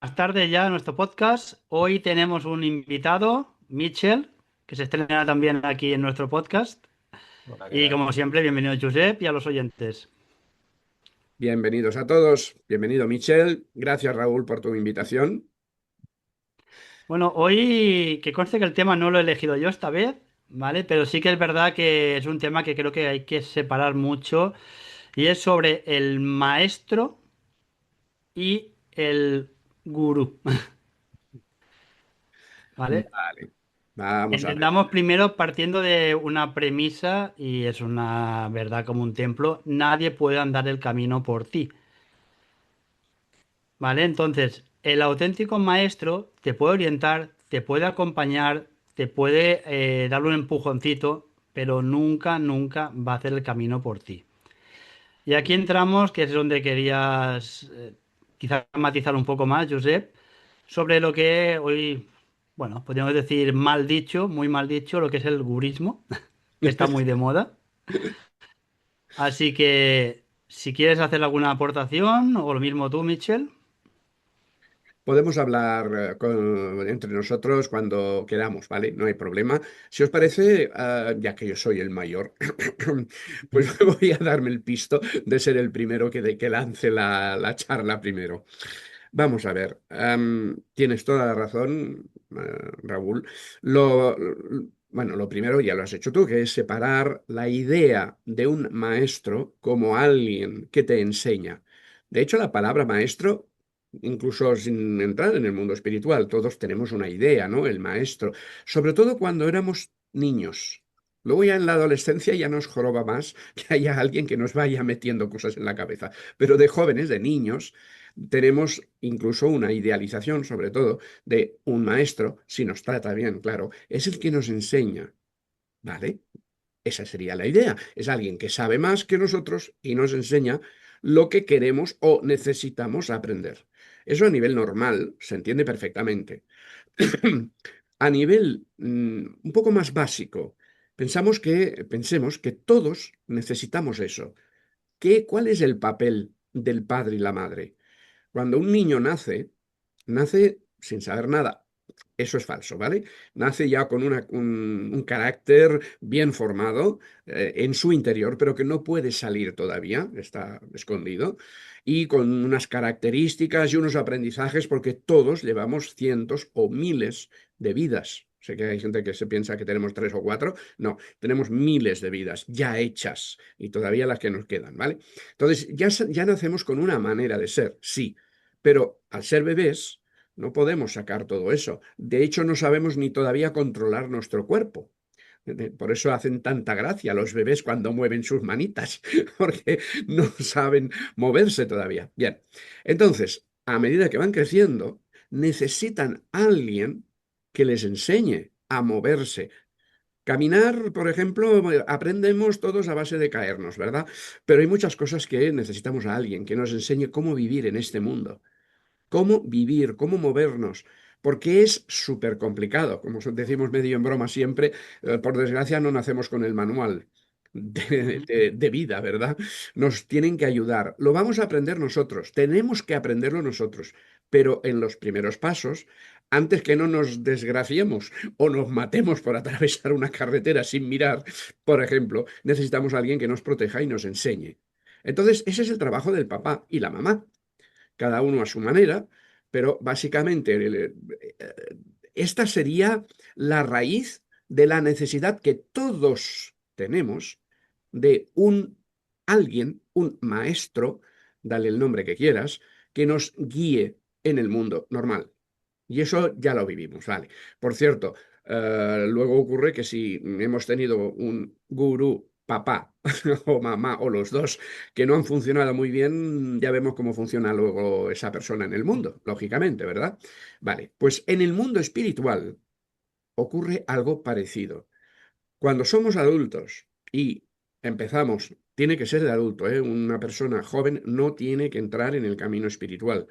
Buenas tardes ya a nuestro podcast. Hoy tenemos un invitado, Mitchell, que se estrena también aquí en nuestro podcast. Hola, ¿qué Y tal? como siempre, bienvenido Josep y a los oyentes. Bienvenidos a todos. Bienvenido, Michelle. Gracias, Raúl, por tu invitación. Bueno, hoy que conste que el tema no lo he elegido yo esta vez, ¿vale? Pero sí que es verdad que es un tema que creo que hay que separar mucho y es sobre el maestro y el gurú, ¿vale? Vale, vamos a ver. Entendamos primero partiendo de una premisa y es una verdad como un templo, nadie puede andar el camino por ti, ¿vale? Entonces, el auténtico maestro te puede orientar, te puede acompañar, te puede dar un empujoncito, pero nunca, nunca va a hacer el camino por ti. Y aquí entramos, que es donde querías quizás matizar un poco más, Josep, sobre lo que hoy, bueno, podríamos decir mal dicho, muy mal dicho, lo que es el gurismo, que está muy de moda. Así que, si quieres hacer alguna aportación, o lo mismo tú, Michel. Podemos hablar entre nosotros cuando queramos, ¿vale? No hay problema. Si os parece, ya que yo soy el mayor, pues voy a darme el pisto de ser el primero que lance la charla primero. Vamos a ver, tienes toda la razón, Raúl. Lo, bueno, lo primero ya lo has hecho tú, que es separar la idea de un maestro como alguien que te enseña. De hecho, la palabra maestro, incluso sin entrar en el mundo espiritual, todos tenemos una idea, ¿no? El maestro, sobre todo cuando éramos niños. Luego ya en la adolescencia ya nos joroba más que haya alguien que nos vaya metiendo cosas en la cabeza. Pero de jóvenes, de niños, tenemos incluso una idealización, sobre todo, de un maestro, si nos trata bien, claro, es el que nos enseña, ¿vale? Esa sería la idea. Es alguien que sabe más que nosotros y nos enseña lo que queremos o necesitamos aprender. Eso a nivel normal se entiende perfectamente. A nivel un poco más básico, pensemos que todos necesitamos eso. ¿Cuál es el papel del padre y la madre? Cuando un niño nace, nace sin saber nada. Eso es falso, ¿vale? Nace ya con un carácter bien formado en su interior, pero que no puede salir todavía, está escondido, y con unas características y unos aprendizajes, porque todos llevamos cientos o miles de vidas. Sé que hay gente que se piensa que tenemos tres o cuatro. No, tenemos miles de vidas ya hechas y todavía las que nos quedan, ¿vale? Entonces, ya nacemos con una manera de ser, sí, pero al ser bebés no podemos sacar todo eso. De hecho, no sabemos ni todavía controlar nuestro cuerpo. Por eso hacen tanta gracia los bebés cuando mueven sus manitas, porque no saben moverse todavía. Bien, entonces, a medida que van creciendo, necesitan a alguien que les enseñe a moverse. Caminar, por ejemplo, aprendemos todos a base de caernos, ¿verdad? Pero hay muchas cosas que necesitamos a alguien que nos enseñe cómo vivir en este mundo, cómo vivir, cómo movernos, porque es súper complicado. Como decimos medio en broma siempre, por desgracia no nacemos con el manual Ujú. de vida, ¿verdad? Nos tienen que ayudar. Lo vamos a aprender nosotros, tenemos que aprenderlo nosotros, pero en los primeros pasos, antes que no nos desgraciemos o nos matemos por atravesar una carretera sin mirar, por ejemplo, necesitamos a alguien que nos proteja y nos enseñe. Entonces, ese es el trabajo del papá y la mamá, cada uno a su manera, pero básicamente esta sería la raíz de la necesidad que todos tenemos de un alguien, un maestro, dale el nombre que quieras, que nos guíe en el mundo normal. Y eso ya lo vivimos, ¿vale? Por cierto, luego ocurre que si hemos tenido un gurú, papá o mamá o los dos que no han funcionado muy bien, ya vemos cómo funciona luego esa persona en el mundo, lógicamente, ¿verdad? Vale, pues en el mundo espiritual ocurre algo parecido. Cuando somos adultos y empezamos, tiene que ser de adulto, ¿eh? Una persona joven no tiene que entrar en el camino espiritual.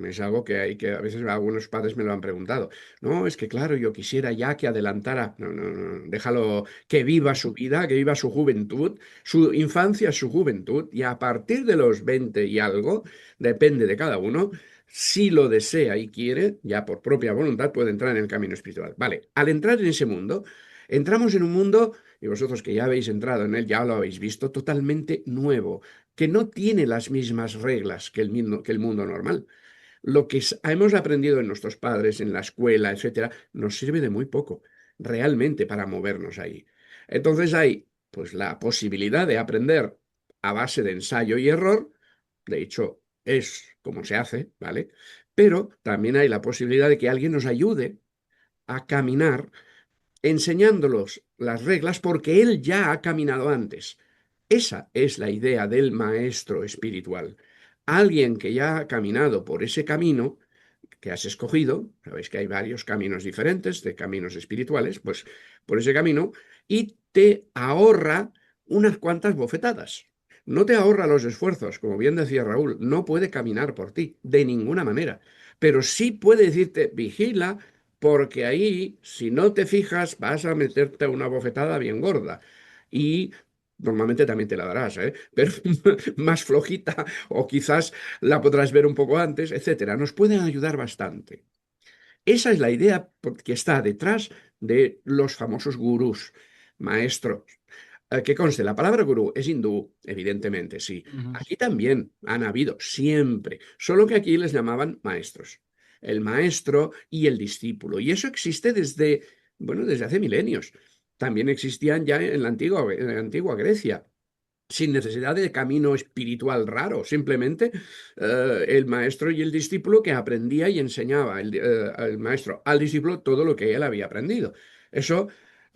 Es algo que hay que, a veces algunos padres me lo han preguntado. No, es que claro, yo quisiera ya que adelantara. No, no, no, déjalo que viva su vida, que viva su juventud, su infancia, su juventud, y a partir de los 20 y algo, depende de cada uno, si lo desea y quiere, ya por propia voluntad puede entrar en el camino espiritual. Vale, al entrar en ese mundo, entramos en un mundo, y vosotros que ya habéis entrado en él, ya lo habéis visto, totalmente nuevo, que no tiene las mismas reglas que el mundo normal. Lo que hemos aprendido en nuestros padres, en la escuela, etcétera, nos sirve de muy poco, realmente, para movernos ahí. Entonces hay, pues, la posibilidad de aprender a base de ensayo y error. De hecho, es como se hace, ¿vale? Pero también hay la posibilidad de que alguien nos ayude a caminar enseñándolos las reglas porque él ya ha caminado antes. Esa es la idea del maestro espiritual. Alguien que ya ha caminado por ese camino que has escogido, sabéis que hay varios caminos diferentes de caminos espirituales, pues por ese camino, y te ahorra unas cuantas bofetadas. No te ahorra los esfuerzos, como bien decía Raúl, no puede caminar por ti, de ninguna manera, pero sí puede decirte, vigila, porque ahí, si no te fijas, vas a meterte una bofetada bien gorda. Y normalmente también te la darás, ¿eh? Pero más flojita, o quizás la podrás ver un poco antes, etcétera. Nos pueden ayudar bastante. Esa es la idea que está detrás de los famosos gurús, maestros. Que conste, la palabra gurú es hindú, evidentemente, sí. Ujú. Aquí también han habido, siempre, solo que aquí les llamaban maestros. El maestro y el discípulo. Y eso existe desde, bueno, desde hace milenios. También existían ya en la antigua Grecia sin necesidad de camino espiritual raro, simplemente el maestro y el discípulo que aprendía y enseñaba el maestro al discípulo todo lo que él había aprendido. Eso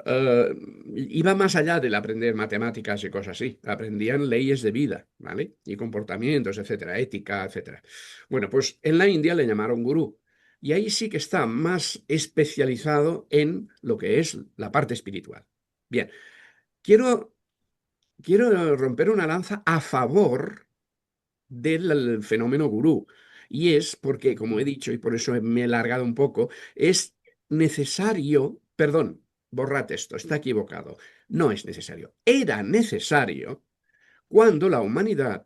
eh, iba más allá del aprender matemáticas y cosas así. Aprendían leyes de vida, ¿vale? Y comportamientos, etcétera, ética, etcétera. Bueno, pues en la India le llamaron gurú. Y ahí sí que está más especializado en lo que es la parte espiritual. Bien, quiero quiero romper una lanza a favor del fenómeno gurú. Y es porque, como he dicho, y por eso me he largado un poco, es necesario, perdón, borrad esto, está equivocado. No es necesario. Era necesario cuando la humanidad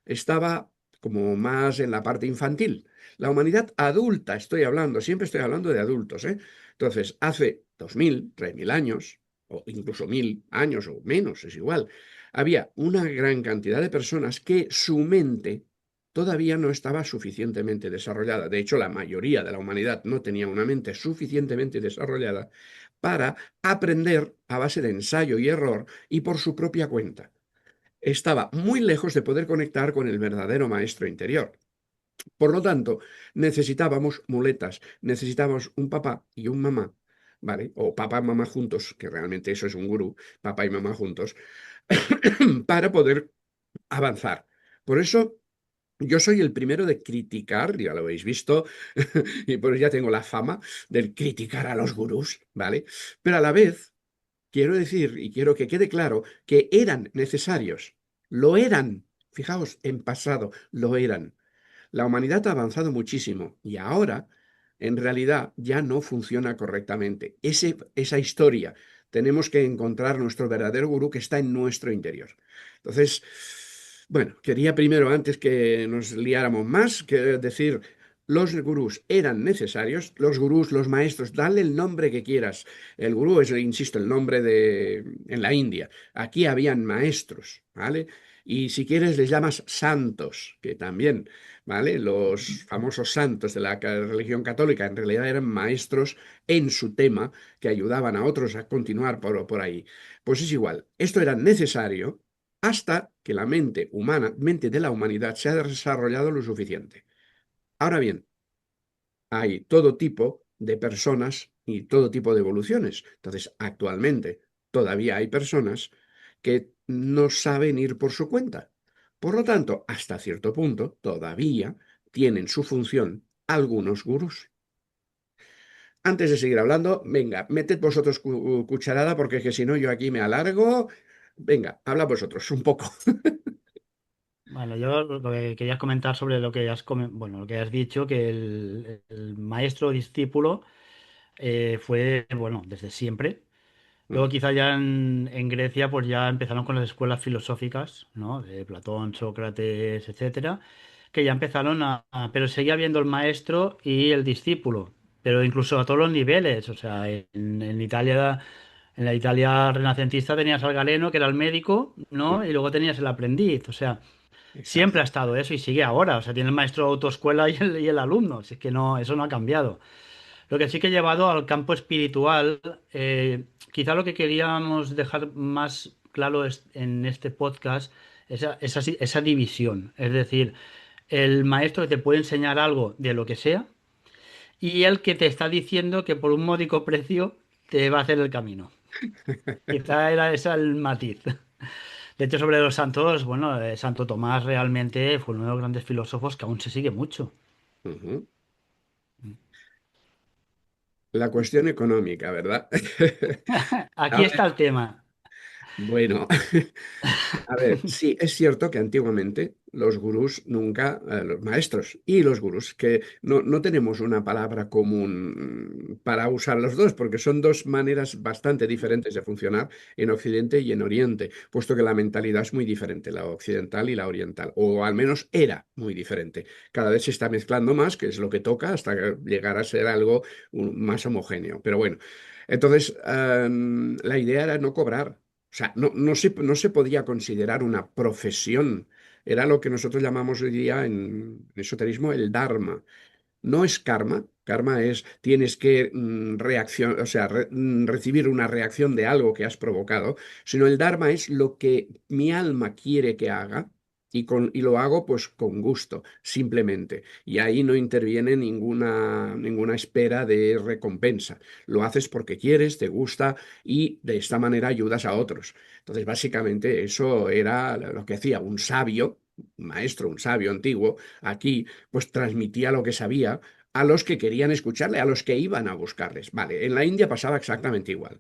estaba como más en la parte infantil. La humanidad adulta, estoy hablando, siempre estoy hablando de adultos, ¿eh? Entonces, hace 2000, 3000 años, o incluso 1000 años o menos, es igual, había una gran cantidad de personas que su mente todavía no estaba suficientemente desarrollada. De hecho, la mayoría de la humanidad no tenía una mente suficientemente desarrollada para aprender a base de ensayo y error y por su propia cuenta. Estaba muy lejos de poder conectar con el verdadero maestro interior. Por lo tanto, necesitábamos muletas, necesitábamos un papá y un mamá, ¿vale? O papá y mamá juntos, que realmente eso es un gurú, papá y mamá juntos, para poder avanzar. Por eso yo soy el primero de criticar, ya lo habéis visto, y por eso ya tengo la fama del criticar a los gurús, ¿vale? Pero a la vez quiero decir, y quiero que quede claro, que eran necesarios. Lo eran. Fijaos, en pasado lo eran. La humanidad ha avanzado muchísimo y ahora, en realidad, ya no funciona correctamente. Esa historia, tenemos que encontrar nuestro verdadero gurú que está en nuestro interior. Entonces, bueno, quería primero, antes que nos liáramos más, que decir, los gurús eran necesarios, los gurús, los maestros, dale el nombre que quieras. El gurú es, insisto, el nombre de en la India. Aquí habían maestros, ¿vale? Y si quieres les llamas santos, que también, ¿vale? Los famosos santos de la religión católica en realidad eran maestros en su tema que ayudaban a otros a continuar por ahí. Pues es igual, esto era necesario hasta que la mente humana, mente de la humanidad, se ha desarrollado lo suficiente. Ahora bien, hay todo tipo de personas y todo tipo de evoluciones. Entonces, actualmente todavía hay personas que no saben ir por su cuenta. Por lo tanto, hasta cierto punto, todavía tienen su función algunos gurús. Antes de seguir hablando, venga, meted vosotros cucharada porque es que si no yo aquí me alargo. Venga, habla vosotros un poco. Bueno, yo lo que quería comentar sobre lo que bueno, lo que has dicho, que el maestro discípulo fue, bueno, desde siempre. Luego quizá ya en Grecia pues ya empezaron con las escuelas filosóficas, ¿no? De Platón, Sócrates, etcétera. que ya empezaron pero seguía habiendo el maestro y el discípulo, pero incluso a todos los niveles, o sea, en Italia, en la Italia renacentista tenías al galeno, que era el médico, ¿no? Y luego tenías el aprendiz, o sea, siempre Exacto. ha estado eso y sigue ahora, o sea, tiene el maestro de autoescuela y el alumno, si es que no, eso no ha cambiado. Lo que sí que he llevado al campo espiritual, quizá lo que queríamos dejar más claro en este podcast, esa división. Es decir, el maestro que te puede enseñar algo de lo que sea y el que te está diciendo que por un módico precio te va a hacer el camino. Quizá era ese el matiz. De hecho, sobre los santos, bueno, Santo Tomás realmente fue uno de los grandes filósofos que aún se sigue mucho. Ujú. La cuestión económica, ¿verdad? A Aquí está ver, el tema. bueno, a ver, sí, es cierto que antiguamente los gurús nunca, los maestros y los gurús, que no tenemos una palabra común para usar los dos, porque son dos maneras bastante diferentes de funcionar en Occidente y en Oriente, puesto que la mentalidad es muy diferente, la occidental y la oriental, o al menos era muy diferente. Cada vez se está mezclando más, que es lo que toca, hasta llegar a ser algo más homogéneo. Pero bueno, entonces la idea era no cobrar. O sea, no se podía considerar una profesión. Era lo que nosotros llamamos hoy día en esoterismo el Dharma. No es karma. Karma es tienes que o sea, recibir una reacción de algo que has provocado, sino el Dharma es lo que mi alma quiere que haga y lo hago pues con gusto, simplemente. Y ahí no interviene ninguna espera de recompensa. Lo haces porque quieres, te gusta y de esta manera ayudas a otros. Entonces, básicamente eso era lo que hacía un sabio, un maestro, un sabio antiguo, aquí pues transmitía lo que sabía a los que querían escucharle, a los que iban a buscarles. Vale, en la India pasaba exactamente igual.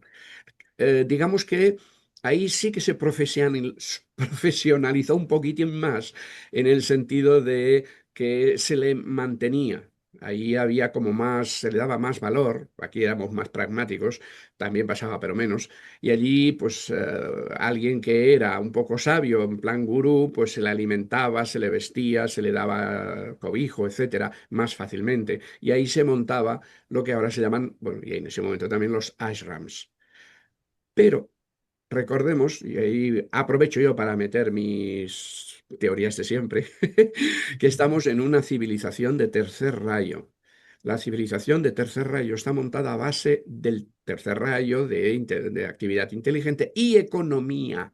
Digamos que ahí sí que se profesionalizó un poquitín más en el sentido de que se le mantenía. Ahí había como más, se le daba más valor, aquí éramos más pragmáticos, también pasaba pero menos, y allí pues alguien que era un poco sabio, en plan gurú, pues se le alimentaba, se le vestía, se le daba cobijo, etcétera, más fácilmente, y ahí se montaba lo que ahora se llaman, bueno, y en ese momento también los ashrams. Pero recordemos, y ahí aprovecho yo para meter mis teorías de siempre, que estamos en una civilización de tercer rayo. La civilización de tercer rayo está montada a base del tercer rayo de actividad inteligente y economía.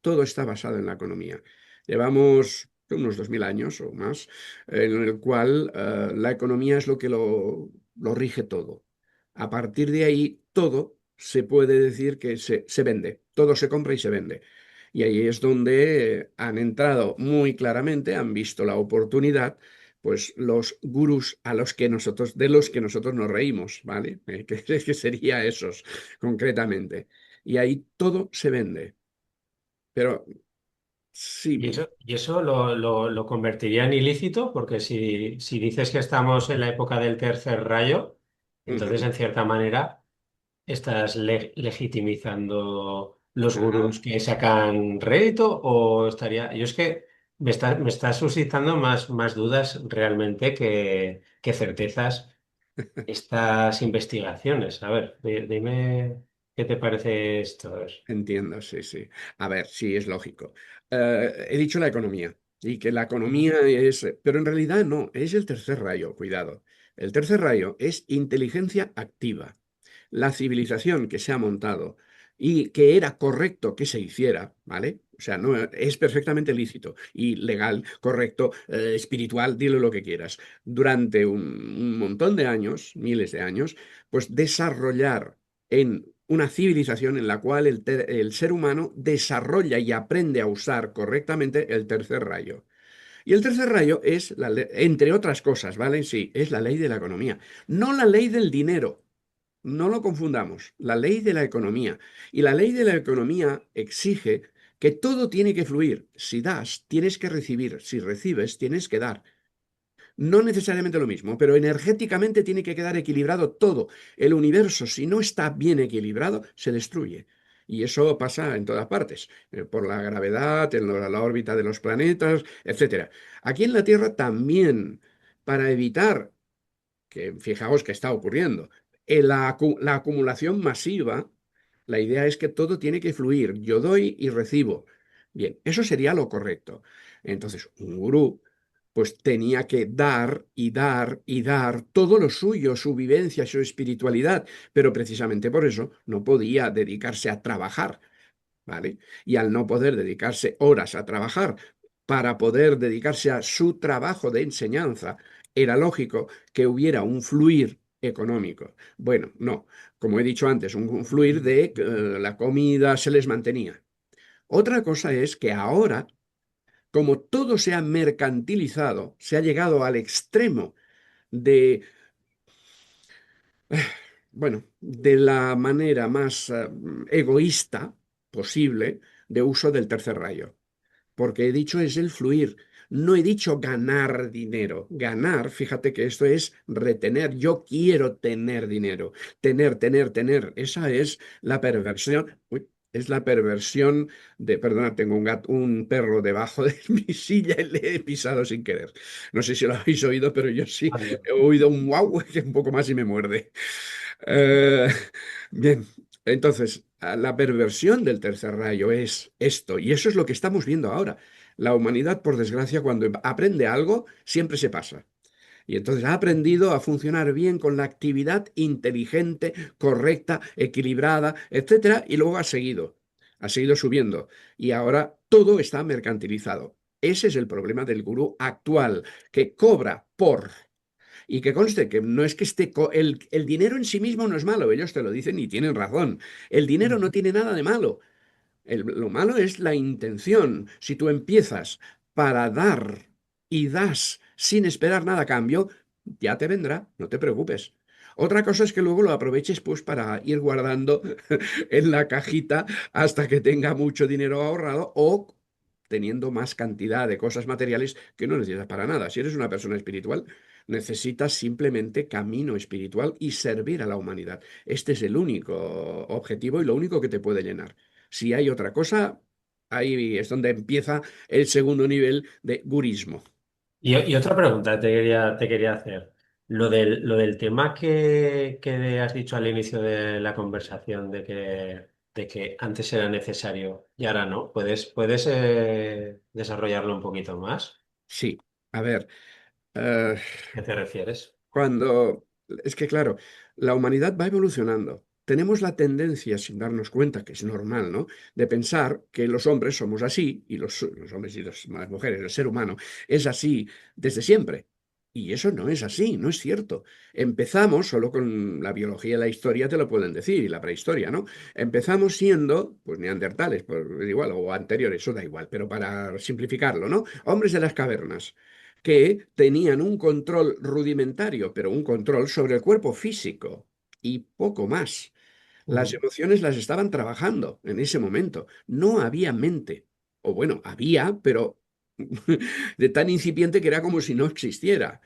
Todo está basado en la economía. Llevamos unos 2000 años o más en el cual la economía es lo que lo rige todo. A partir de ahí, todo se puede decir que se vende, todo se compra y se vende. Y ahí es donde han entrado muy claramente, han visto la oportunidad, pues los gurús de los que nosotros nos reímos, ¿vale? Que sería esos, concretamente. Y ahí todo se vende. Pero sí, Y eso lo convertiría en ilícito, porque si dices que estamos en la época del tercer rayo, entonces ujú. en cierta manera estás legitimizando los Ah, gurús que sacan rédito o estaría... Yo es que me está suscitando más dudas realmente que certezas estas investigaciones. A ver, dime qué te parece esto. A ver. entiendo, sí, sí. A ver, sí, es lógico. He dicho la economía y que la Ujú. economía pero en realidad no, es el tercer rayo, cuidado. El tercer rayo es inteligencia activa. La civilización que se ha montado y que era correcto que se hiciera, ¿vale? O sea, no es perfectamente lícito y legal, correcto, espiritual, dilo lo que quieras. Durante un montón de años, miles de años, pues desarrollar en una civilización en la cual el ser humano desarrolla y aprende a usar correctamente el tercer rayo. Y el tercer rayo es, entre otras cosas, ¿vale? Sí, es la ley de la economía, no la ley del dinero. No lo confundamos, la ley de la economía. Y la ley de la economía exige que todo tiene que fluir. Si das, tienes que recibir. Si recibes, tienes que dar. No necesariamente lo mismo, pero energéticamente tiene que quedar equilibrado todo. El universo, si no está bien equilibrado, se destruye. Y eso pasa en todas partes, por la gravedad, en la órbita de los planetas, etcétera. Aquí en la Tierra también, para evitar que fijaos que está ocurriendo. En la acumulación masiva, la idea es que todo tiene que fluir. Yo doy y recibo. Bien, eso sería lo correcto. Entonces, un gurú, pues tenía que dar y dar y dar todo lo suyo, su vivencia, su espiritualidad, pero precisamente por eso no podía dedicarse a trabajar, ¿vale? Y al no poder dedicarse horas a trabajar para poder dedicarse a su trabajo de enseñanza, era lógico que hubiera un fluir económico. Bueno, no, como he dicho antes, un fluir de la comida se les mantenía. Otra cosa es que ahora, como todo se ha mercantilizado, se ha llegado al extremo de, bueno, de la manera más egoísta posible de uso del tercer rayo. Porque he dicho es el fluir. No he dicho ganar dinero. Ganar, fíjate que esto es retener. Yo quiero tener dinero. Tener, tener, tener. Esa es la perversión. Uy, es la perversión de, perdona, tengo un perro debajo de mi silla y le he pisado sin querer. No sé si lo habéis oído, pero yo sí Adiós. he oído un wow que un poco más y me muerde. Eh, bien, entonces, la perversión del tercer rayo es esto, y eso es lo que estamos viendo ahora. La humanidad, por desgracia, cuando aprende algo, siempre se pasa. Y entonces ha aprendido a funcionar bien con la actividad inteligente, correcta, equilibrada, etcétera, y luego ha seguido subiendo. Y ahora todo está mercantilizado. Ese es el problema del gurú actual, que cobra por. Y que conste que no es que el dinero en sí mismo no es malo, ellos te lo dicen y tienen razón. El dinero no tiene nada de malo. Lo malo es la intención. Si tú empiezas para dar y das sin esperar nada a cambio, ya te vendrá, no te preocupes. Otra cosa es que luego lo aproveches pues para ir guardando en la cajita hasta que tenga mucho dinero ahorrado o teniendo más cantidad de cosas materiales que no necesitas para nada. Si eres una persona espiritual, necesitas simplemente camino espiritual y servir a la humanidad. Este es el único objetivo y lo único que te puede llenar. Si hay otra cosa, ahí es donde empieza el segundo nivel de gurismo. Y otra pregunta te quería hacer. Lo del tema que has dicho al inicio de la conversación de que antes era necesario y ahora no, ¿puedes desarrollarlo un poquito más? Sí, a ver, eh, ¿A qué te refieres? cuando... Es que claro, la humanidad va evolucionando. Tenemos la tendencia, sin darnos cuenta, que es normal, ¿no? De pensar que los hombres somos así, y los hombres y las mujeres, el ser humano, es así desde siempre. Y eso no es así, no es cierto. Empezamos, solo con la biología y la historia te lo pueden decir, y la prehistoria, ¿no? Empezamos siendo, pues, neandertales, por igual, o anteriores, eso da igual, pero para simplificarlo, ¿no? Hombres de las cavernas que tenían un control rudimentario, pero un control sobre el cuerpo físico y poco más. Las Ujú. emociones las estaban trabajando en ese momento. No había mente. O bueno, había, pero de tan incipiente que era como si no existiera.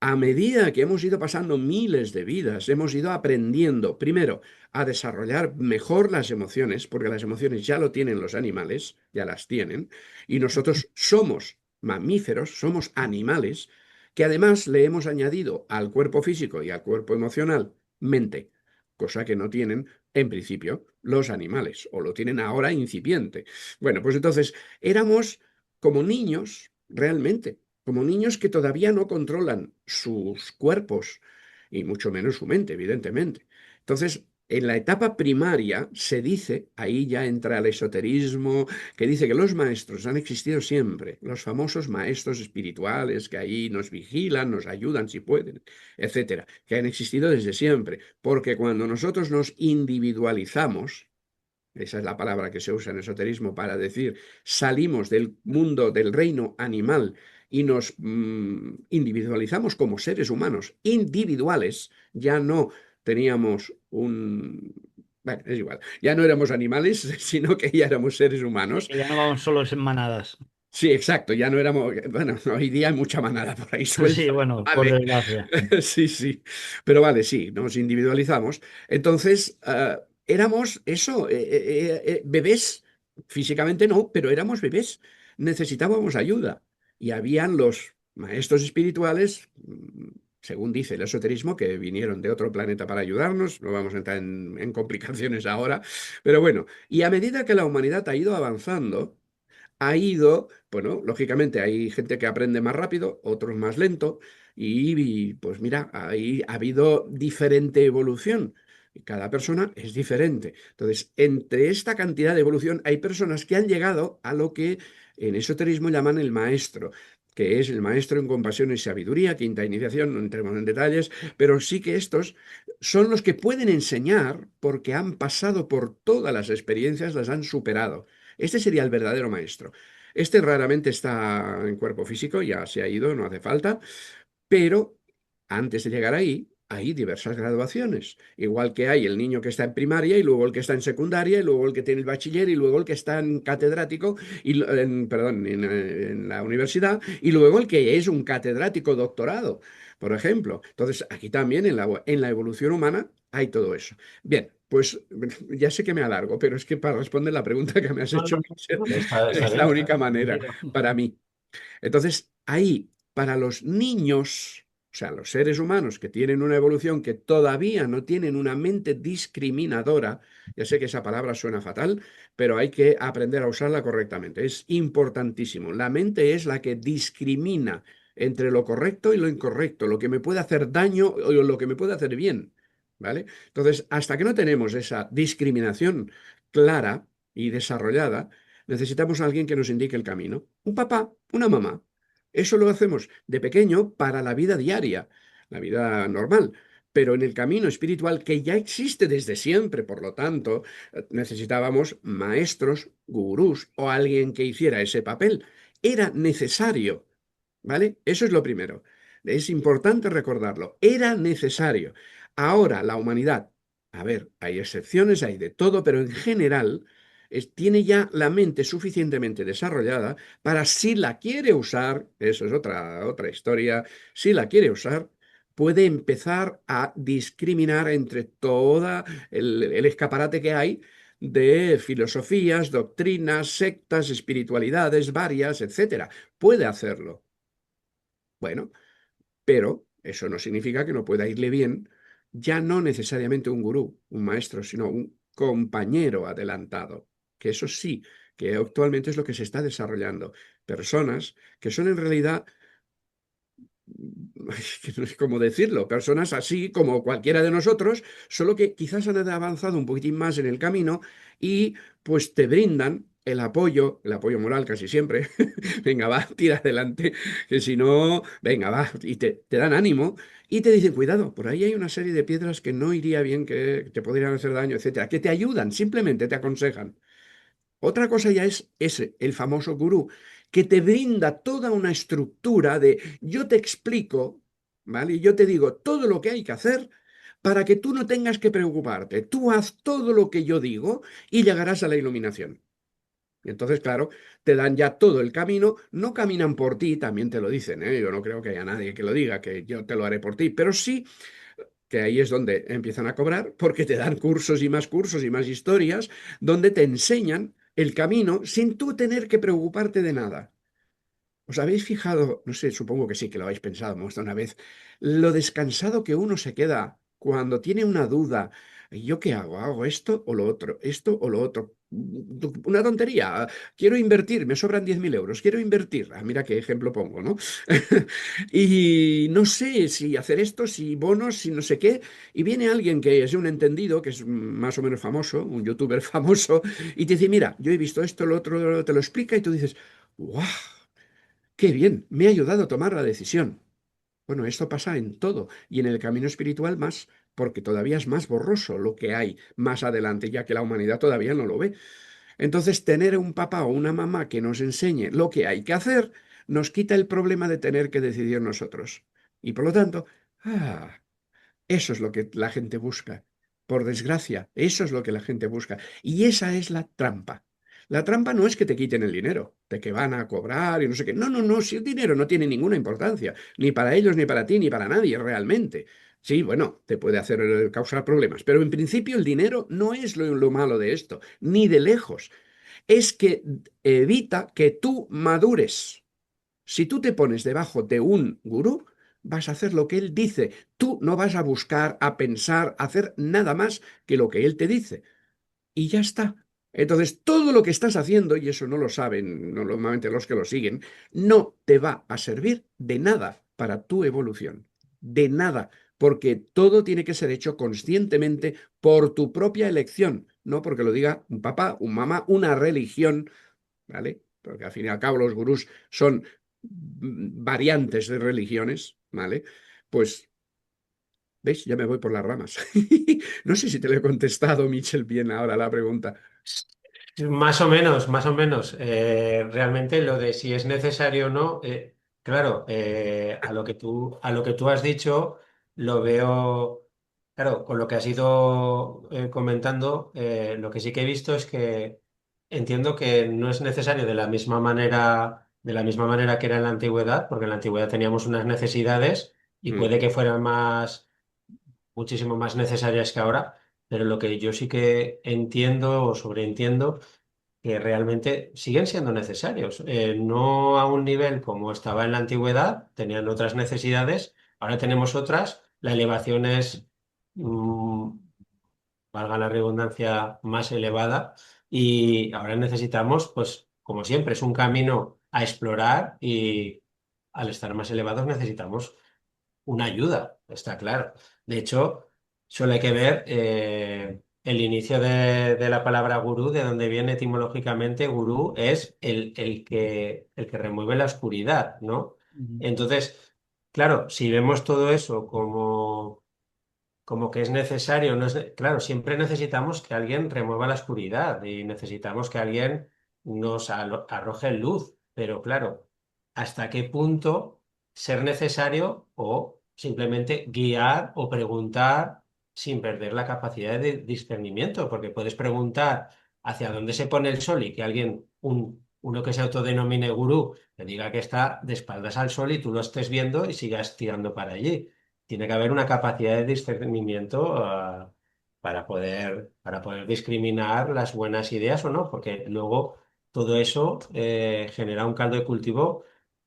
A medida que hemos ido pasando miles de vidas, hemos ido aprendiendo, primero, a desarrollar mejor las emociones, porque las emociones ya lo tienen los animales, ya las tienen, y nosotros somos mamíferos, somos animales, que además le hemos añadido al cuerpo físico y al cuerpo emocional mente, cosa que no tienen en principio los animales, o lo tienen ahora incipiente. Bueno, pues entonces éramos como niños, realmente como niños que todavía no controlan sus cuerpos y mucho menos su mente, evidentemente. Entonces, en la etapa primaria se dice, ahí ya entra el esoterismo, que dice que los maestros han existido siempre, los famosos maestros espirituales que ahí nos vigilan, nos ayudan si pueden, etcétera, que han existido desde siempre, porque cuando nosotros nos individualizamos, esa es la palabra que se usa en esoterismo para decir salimos del mundo del reino animal y nos individualizamos como seres humanos individuales, ya no teníamos un... Bueno, es igual, ya no éramos animales, sino que ya éramos seres humanos. Que ya no vamos solos en manadas. Sí, exacto, ya no éramos... Bueno, hoy día hay mucha manada por ahí Sí, suelta. bueno, por Vale, desgracia. sí, sí, pero vale, sí, nos individualizamos. Entonces, éramos eso, bebés, físicamente no, pero éramos bebés, necesitábamos ayuda. Y habían los maestros espirituales, según dice el esoterismo, que vinieron de otro planeta para ayudarnos, no vamos a entrar en complicaciones ahora, pero bueno, y a medida que la humanidad ha ido avanzando, ha ido, bueno, lógicamente hay gente que aprende más rápido, otros más lento, pues mira, ahí ha habido diferente evolución. Y cada persona es diferente. Entonces, entre esta cantidad de evolución hay personas que han llegado a lo que en esoterismo llaman el maestro, que es el maestro en compasión y sabiduría, quinta iniciación, no entremos en detalles, pero sí que estos son los que pueden enseñar porque han pasado por todas las experiencias, las han superado. Este sería el verdadero maestro. Este raramente está en cuerpo físico, ya se ha ido, no hace falta, pero antes de llegar ahí, hay diversas graduaciones. Igual que hay el niño que está en primaria y luego el que está en secundaria y luego el que tiene el bachiller y luego el que está en catedrático, perdón, en la universidad y luego el que es un catedrático doctorado, por ejemplo. Entonces, aquí también en la evolución humana hay todo eso. Bien, pues ya sé que me alargo, pero es que para responder la pregunta que me has No, hecho, no, no, está es bien, la está única manera entendido. para mí. Entonces, ahí, para los niños, o sea, los seres humanos que tienen una evolución que todavía no tienen una mente discriminadora, ya sé que esa palabra suena fatal, pero hay que aprender a usarla correctamente. Es importantísimo. La mente es la que discrimina entre lo correcto y lo incorrecto, lo que me puede hacer daño o lo que me puede hacer bien. ¿Vale? Entonces, hasta que no tenemos esa discriminación clara y desarrollada, necesitamos a alguien que nos indique el camino. Un papá, una mamá. Eso lo hacemos de pequeño para la vida diaria, la vida normal. Pero en el camino espiritual que ya existe desde siempre, por lo tanto, necesitábamos maestros, gurús o alguien que hiciera ese papel. Era necesario, ¿vale? Eso es lo primero. Es importante recordarlo. Era necesario. Ahora, la humanidad, a ver, hay excepciones, hay de todo, pero en general tiene ya la mente suficientemente desarrollada para, si la quiere usar, eso es otra historia, si la quiere usar, puede empezar a discriminar entre toda el escaparate que hay de filosofías, doctrinas, sectas, espiritualidades varias, etcétera. Puede hacerlo. Bueno, pero eso no significa que no pueda irle bien, ya no necesariamente un gurú, un maestro, sino un compañero adelantado, que eso sí, que actualmente es lo que se está desarrollando. Personas que son en realidad, que no sé cómo decirlo, personas así como cualquiera de nosotros, solo que quizás han avanzado un poquitín más en el camino y pues te brindan el apoyo moral casi siempre. Venga, va, tira adelante, que si no, venga, va, y te dan ánimo y te dicen, cuidado, por ahí hay una serie de piedras que no iría bien, que te podrían hacer daño, etcétera, que te ayudan, simplemente te aconsejan. Otra cosa ya es ese, el famoso gurú, que te brinda toda una estructura de yo te explico, ¿vale? Y yo te digo todo lo que hay que hacer para que tú no tengas que preocuparte. Tú haz todo lo que yo digo y llegarás a la iluminación. Y entonces, claro, te dan ya todo el camino, no caminan por ti, también te lo dicen, ¿eh? Yo no creo que haya nadie que lo diga, que yo te lo haré por ti, pero sí que ahí es donde empiezan a cobrar, porque te dan cursos y más historias, donde te enseñan el camino sin tú tener que preocuparte de nada. ¿Os habéis fijado? No sé, supongo que sí, que lo habéis pensado más de una vez, lo descansado que uno se queda cuando tiene una duda. ¿Yo qué hago? ¿Hago esto o lo otro? ¿Esto o lo otro? Una tontería. Quiero invertir, me sobran 10.000 euros. Quiero invertir. Ah, mira qué ejemplo pongo, ¿no? Y no sé si hacer esto, si bonos, si no sé qué. Y viene alguien que es un entendido, que es más o menos famoso, un youtuber famoso, y te dice, mira, yo he visto esto, lo otro, te lo explica y tú dices, ¡guau! Qué bien, me ha ayudado a tomar la decisión. Bueno, esto pasa en todo y en el camino espiritual más, porque todavía es más borroso lo que hay más adelante, ya que la humanidad todavía no lo ve. Entonces, tener un papá o una mamá que nos enseñe lo que hay que hacer nos quita el problema de tener que decidir nosotros. Y por lo tanto, eso es lo que la gente busca. Por desgracia, eso es lo que la gente busca. Y esa es la trampa. La trampa no es que te quiten el dinero, de que van a cobrar y no sé qué. No, no, no, si el dinero no tiene ninguna importancia, ni para ellos, ni para ti, ni para nadie realmente. Sí, bueno, te puede hacer causar problemas, pero en principio el dinero no es lo malo de esto, ni de lejos. Es que evita que tú madures. Si tú te pones debajo de un gurú, vas a hacer lo que él dice. Tú no vas a buscar, a pensar, a hacer nada más que lo que él te dice. Y ya está. Entonces, todo lo que estás haciendo, y eso no lo saben normalmente los que lo siguen, no te va a servir de nada para tu evolución. De nada. Porque todo tiene que ser hecho conscientemente por tu propia elección, no porque lo diga un papá, un mamá, una religión, ¿vale? Porque al fin y al cabo los gurús son variantes de religiones, ¿vale? Pues, ¿veis? Ya me voy por las ramas. No sé si te lo he contestado, Michel, bien ahora la pregunta. Más o menos, más o menos. Realmente lo de si es necesario o no, claro, a lo que tú has dicho, lo veo, claro, con lo que has ido comentando, lo que sí que he visto es que entiendo que no es necesario de la misma manera que era en la antigüedad, porque en la antigüedad teníamos unas necesidades y Mm, puede que fueran muchísimo más necesarias que ahora, pero lo que yo sí que entiendo o sobreentiendo que realmente siguen siendo necesarios. No a un nivel como estaba en la antigüedad, tenían otras necesidades, ahora tenemos otras, la elevación es, mm, valga la redundancia, más elevada y ahora necesitamos, pues, como siempre, es un camino a explorar y al estar más elevados necesitamos una ayuda, está claro. De hecho, solo hay que ver el inicio de la palabra gurú, de donde viene etimológicamente gurú, es el que remueve la oscuridad, ¿no? Ujú. Entonces, claro, si vemos todo eso como que es necesario, no es claro, siempre necesitamos que alguien remueva la oscuridad y necesitamos que alguien nos arroje luz, pero claro, ¿hasta qué punto ser necesario o simplemente guiar o preguntar sin perder la capacidad de discernimiento? Porque puedes preguntar hacia dónde se pone el sol y que alguien, uno que se autodenomine gurú, te diga que está de espaldas al sol y tú lo estés viendo y sigas tirando para allí. Tiene que haber una capacidad de discernimiento, para poder discriminar las buenas ideas o no, porque luego todo eso genera un caldo de cultivo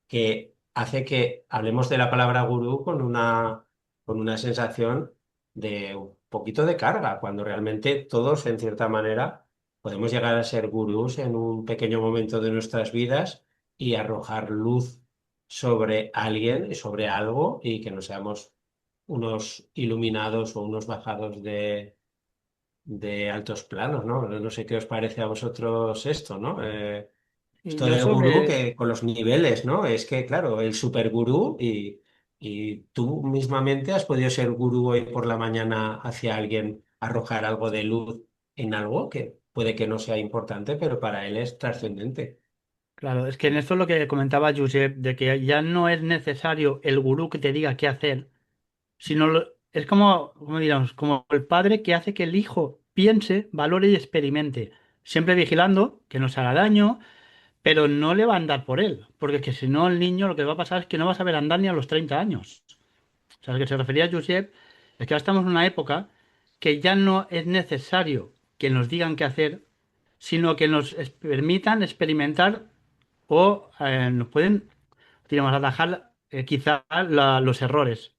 que hace que hablemos de la palabra gurú con una sensación de un poquito de carga, cuando realmente todos, en cierta manera, podemos llegar a ser gurús en un pequeño momento de nuestras vidas y arrojar luz sobre alguien y sobre algo y que no seamos unos iluminados o unos bajados de altos planos, ¿no? No sé qué os parece a vosotros esto, ¿no? Y Esto yo del gurú sobre, que con los niveles, ¿no? Es que, claro, el super gurú y tú mismamente has podido ser gurú hoy por la mañana hacia alguien, arrojar algo de luz en algo que puede que no sea importante, pero para él es trascendente. claro, es que en esto es lo que comentaba Josep, de que ya no es necesario el gurú que te diga qué hacer, sino es como diríamos, como el padre que hace que el hijo piense, valore y experimente, siempre vigilando que no se haga daño, pero no le va a andar por él, porque es que si no el niño lo que va a pasar es que no va a saber andar ni a los 30 años. O sea, lo que se refería a Josep es que ahora estamos en una época que ya no es necesario que nos digan qué hacer, sino que nos permitan experimentar o nos pueden, digamos, atajar quizá los errores,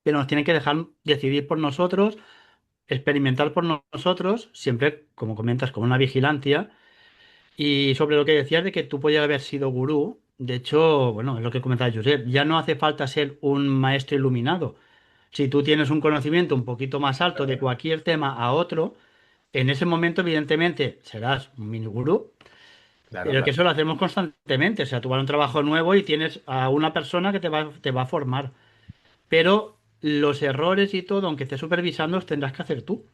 pero nos tienen que dejar decidir por nosotros, experimentar por nosotros, siempre, como comentas, con una vigilancia. Y sobre lo que decías de que tú podías haber sido gurú, de hecho, bueno, es lo que comentaba Josep, ya no hace falta ser un maestro iluminado. Si tú tienes un conocimiento un poquito más alto de cualquier tema a otro, en ese momento, evidentemente, serás un mini gurú, Claro, pero que claro. eso lo hacemos constantemente. O sea, tú vas a un trabajo nuevo y tienes a una persona que te va a formar. Pero los errores y todo, aunque estés supervisando, los tendrás que hacer tú.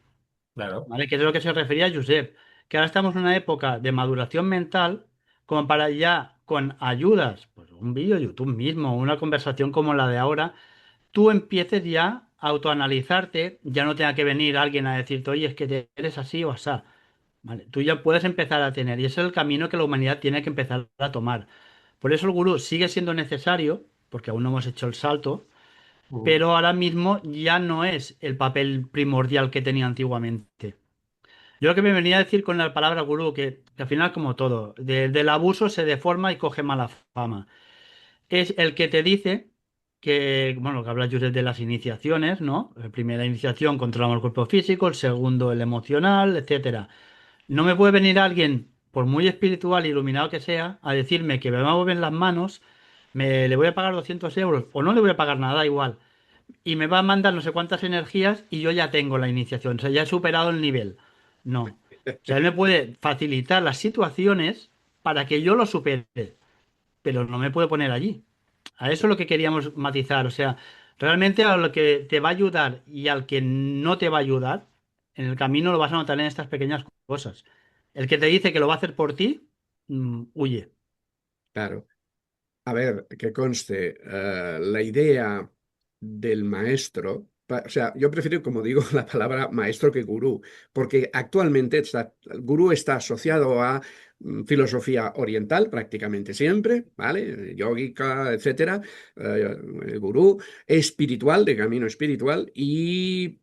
Claro. ¿Vale? Que es de lo que se refería Josep. Que ahora estamos en una época de maduración mental como para ya con ayudas, pues un vídeo de YouTube mismo, una conversación como la de ahora, tú empieces ya a autoanalizarte, ya no tenga que venir alguien a decirte, oye, es que eres así o asá. ¿Vale? Tú ya puedes empezar a tener, y ese es el camino que la humanidad tiene que empezar a tomar. Por eso el gurú sigue siendo necesario, porque aún no hemos hecho el salto, Mm. pero ahora mismo ya no es el papel primordial que tenía antiguamente. Yo lo que me venía a decir con la palabra gurú, que al final como todo, del abuso se deforma y coge mala fama. Es el que te dice que, bueno, que habla Josep de las iniciaciones, ¿no? La primera iniciación controlamos el cuerpo físico, el segundo el emocional, etcétera. No me puede venir alguien, por muy espiritual e iluminado que sea, a decirme que me va a mover las manos, le voy a pagar 200 euros o no le voy a pagar nada igual y me va a mandar no sé cuántas energías y yo ya tengo la iniciación, o sea, ya he superado el nivel. No. O sea, él me puede facilitar las situaciones para que yo lo supere, pero no me puede poner allí. A eso es lo que queríamos matizar. O sea, realmente a lo que te va a ayudar y al que no te va a ayudar, en el camino lo vas a notar en estas pequeñas cosas. El que te dice que lo va a hacer por ti, huye. Claro. A ver, que conste, la idea del maestro, o sea, yo prefiero, como digo, la palabra maestro que gurú, porque actualmente gurú está asociado a filosofía oriental prácticamente siempre, ¿vale? Yógica, etcétera, el gurú espiritual, de camino espiritual y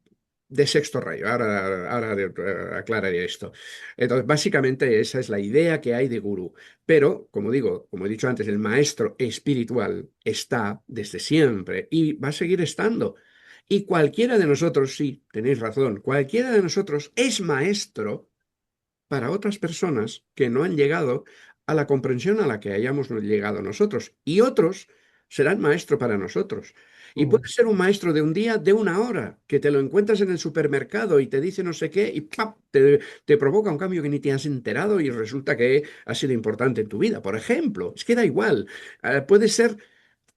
de sexto rayo. Ahora aclararé esto. Entonces, básicamente esa es la idea que hay de gurú. Pero, como digo, como he dicho antes, el maestro espiritual está desde siempre y va a seguir estando. Y cualquiera de nosotros, sí, tenéis razón, cualquiera de nosotros es maestro para otras personas que no han llegado a la comprensión a la que hayamos llegado nosotros. Y otros serán maestro para nosotros. Y puede Mm. ser un maestro de un día, de una hora, que te lo encuentras en el supermercado y te dice no sé qué y ¡pap! Te provoca un cambio que ni te has enterado y resulta que ha sido importante en tu vida. Por ejemplo, es que da igual. Puede ser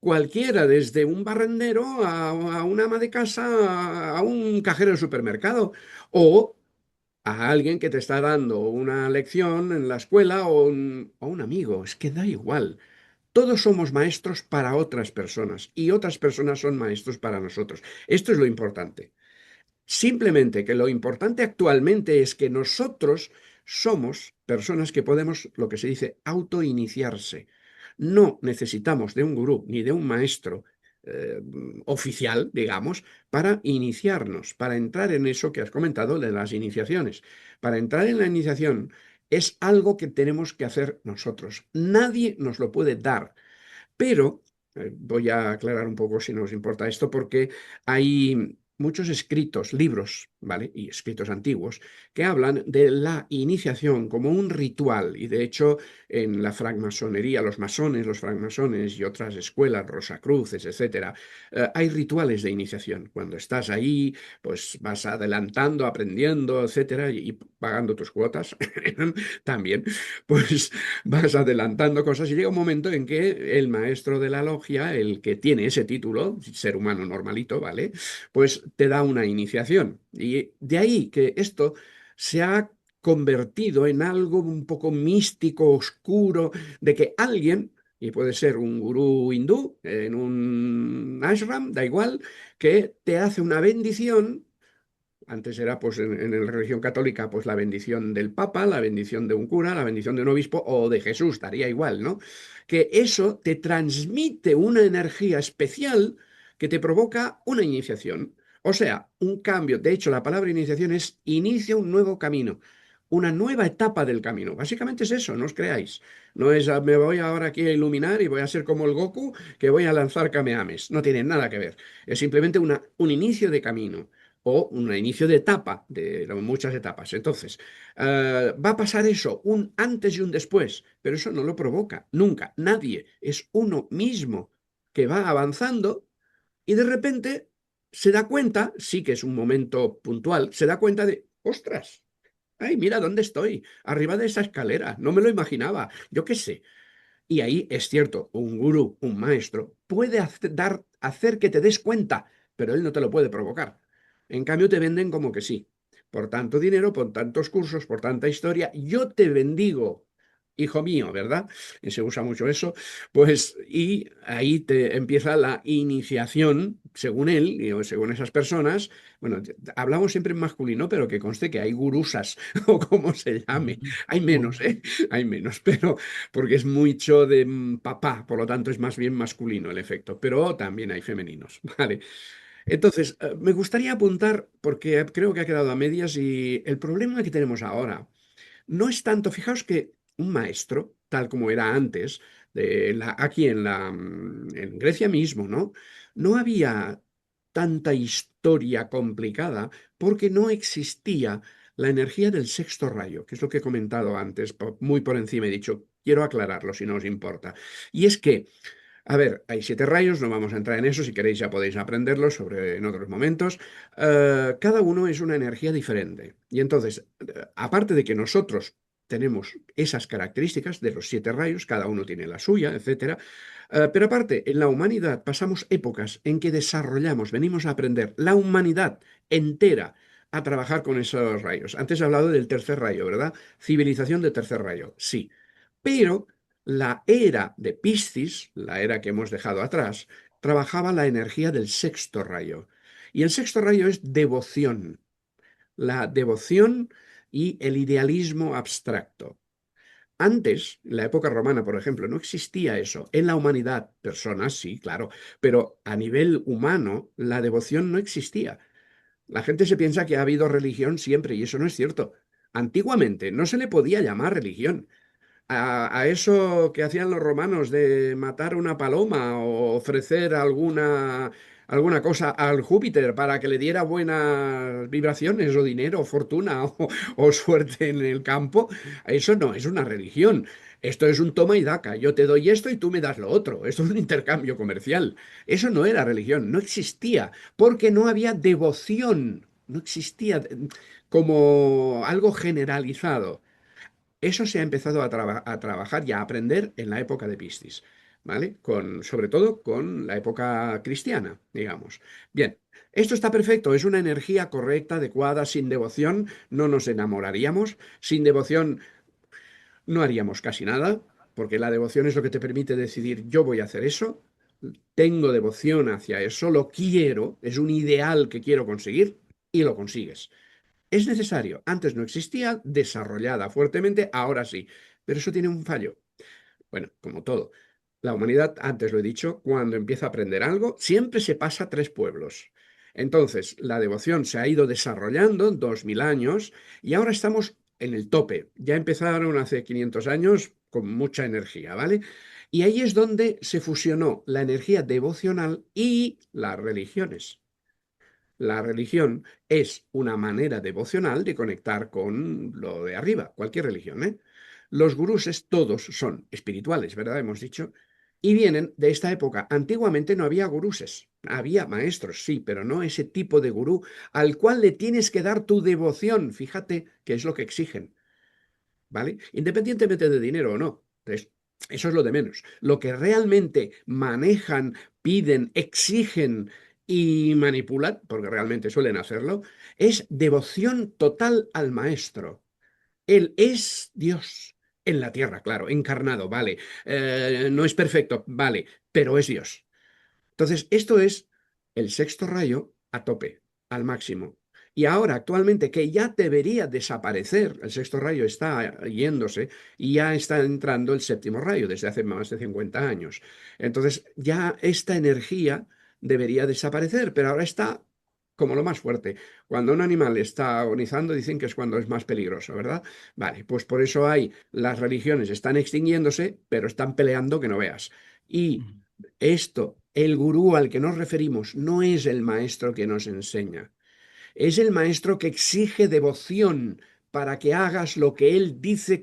cualquiera, desde un barrendero a un ama de casa, a un cajero de supermercado. O a alguien que te está dando una lección en la escuela o un amigo. Es que da igual. Todos somos maestros para otras personas y otras personas son maestros para nosotros. Esto es lo importante. Simplemente que lo importante actualmente es que nosotros somos personas que podemos, lo que se dice, autoiniciarse. No necesitamos de un gurú ni de un maestro eh, oficial, digamos, para iniciarnos, para entrar en eso que has comentado de las iniciaciones. Para entrar en la iniciación es algo que tenemos que hacer nosotros. Nadie nos lo puede dar. Pero voy a aclarar un poco si nos importa esto, porque hay muchos escritos, libros, ¿vale? Y escritos antiguos, que hablan de la iniciación como un ritual. Y de hecho, en la francmasonería, los masones, los francmasones y otras escuelas, Rosacruces, etcétera, hay rituales de iniciación. Cuando estás ahí, pues vas adelantando, aprendiendo, etcétera, y pagando tus cuotas también, pues vas adelantando cosas y llega un momento en que el maestro de la logia, el que tiene ese título, ser humano normalito, ¿vale? Pues te da una iniciación. Y de ahí que esto se ha convertido en algo un poco místico, oscuro, de que alguien, y puede ser un gurú hindú en un ashram, da igual, que te hace una bendición. Antes era, pues, en la religión católica, pues la bendición del Papa, la bendición de un cura, la bendición de un obispo o de Jesús, daría igual, ¿no? Que eso te transmite una energía especial que te provoca una iniciación. O sea, un cambio. De hecho, la palabra iniciación es inicia un nuevo camino, una nueva etapa del camino. Básicamente es eso, no os creáis. No es me voy ahora aquí a iluminar y voy a ser como el Goku que voy a lanzar Kamehames. No tiene nada que ver. Es simplemente un inicio de camino o un inicio de etapa, de muchas etapas. Entonces, va a pasar eso, un antes y un después, pero eso no lo provoca nunca, nadie, es uno mismo que va avanzando y de repente se da cuenta, sí que es un momento puntual, se da cuenta de, ostras, ay, mira dónde estoy, arriba de esa escalera, no me lo imaginaba, yo qué sé. Y ahí es cierto, un gurú, un maestro, puede hacer que te des cuenta, pero él no te lo puede provocar. En cambio, te venden como que sí. Por tanto dinero, por tantos cursos, por tanta historia, yo te bendigo. hijo mío, ¿verdad? Y se usa mucho eso. Pues, y ahí te empieza la iniciación, según él, o según esas personas. Bueno, hablamos siempre en masculino, pero que conste que hay gurusas, o como se llame. Hay menos, ¿eh? Hay menos, pero porque es mucho de papá, por lo tanto es más bien masculino el efecto, pero también hay femeninos, ¿vale? Entonces, me gustaría apuntar, porque creo que ha quedado a medias, y el problema que tenemos ahora no es tanto, fijaos que un maestro, tal como era antes, aquí en Grecia mismo, ¿no? No había tanta historia complicada porque no existía la energía del sexto rayo, que es lo que he comentado antes, muy por encima he dicho, quiero aclararlo si no os importa. Y es que a ver, hay 7 rayos, no vamos a entrar en eso, si queréis ya podéis aprenderlo sobre, en otros momentos. Cada uno es una energía diferente. Y entonces, aparte de que nosotros tenemos esas características de los 7 rayos, cada uno tiene la suya, etcétera, pero aparte, en la humanidad pasamos épocas en que desarrollamos, venimos a aprender la humanidad entera a trabajar con esos rayos. Antes he hablado del tercer rayo, ¿verdad? Civilización de tercer rayo, sí. Pero la era de Piscis, la era que hemos dejado atrás, trabajaba la energía del sexto rayo. Y el sexto rayo es devoción, la devoción y el idealismo abstracto. Antes, en la época romana, por ejemplo, no existía eso. En la humanidad, personas, sí, claro, pero a nivel humano, la devoción no existía. La gente se piensa que ha habido religión siempre y eso no es cierto. Antiguamente no se le podía llamar religión a eso que hacían los romanos de matar una paloma o ofrecer alguna cosa al Júpiter para que le diera buenas vibraciones o dinero o fortuna o suerte en el campo, eso no es una religión. Esto es un toma y daca. Yo te doy esto y tú me das lo otro. Esto es un intercambio comercial. Eso no era religión, no existía, porque no había devoción, no existía como algo generalizado. Eso se ha empezado a trabajar y a aprender en la época de Piscis, ¿vale? Sobre todo con la época cristiana, digamos. Bien, esto está perfecto, es una energía correcta, adecuada, sin devoción no nos enamoraríamos, sin devoción no haríamos casi nada, porque la devoción es lo que te permite decidir yo voy a hacer eso, tengo devoción hacia eso, lo quiero, es un ideal que quiero conseguir y lo consigues. Es necesario. Antes no existía, desarrollada fuertemente, ahora sí. Pero eso tiene un fallo. Bueno, como todo. La humanidad, antes lo he dicho, cuando empieza a aprender algo, siempre se pasa 3 pueblos. Entonces, la devoción se ha ido desarrollando 2000 años y ahora estamos en el tope. Ya empezaron hace 500 años con mucha energía, ¿vale? Y ahí es donde se fusionó la energía devocional y las religiones. La religión es una manera devocional de conectar con lo de arriba, cualquier religión, ¿eh? Los guruses todos son espirituales, ¿verdad? Hemos dicho. Y vienen de esta época. Antiguamente no había guruses. Había maestros, sí, pero no ese tipo de gurú al cual le tienes que dar tu devoción. Fíjate que es lo que exigen. ¿Vale? Independientemente de dinero o no. Entonces, eso es lo de menos. Lo que realmente manejan, piden, exigen y manipulan, porque realmente suelen hacerlo, es devoción total al maestro. Él es Dios en la tierra, claro, encarnado, vale. No es perfecto, vale, pero es Dios. Entonces, esto es el sexto rayo a tope, al máximo. Y ahora, actualmente, que ya debería desaparecer, el sexto rayo está yéndose y ya está entrando el séptimo rayo desde hace más de 50 años. Entonces, ya esta energía debería desaparecer, pero ahora está como lo más fuerte. Cuando un animal está agonizando, dicen que es cuando es más peligroso, ¿verdad? Vale, pues por eso hay, las religiones están extinguiéndose, pero están peleando que no veas. Y esto, el gurú al que nos referimos, no es el maestro que nos enseña, es el maestro que exige devoción para que hagas lo que él dice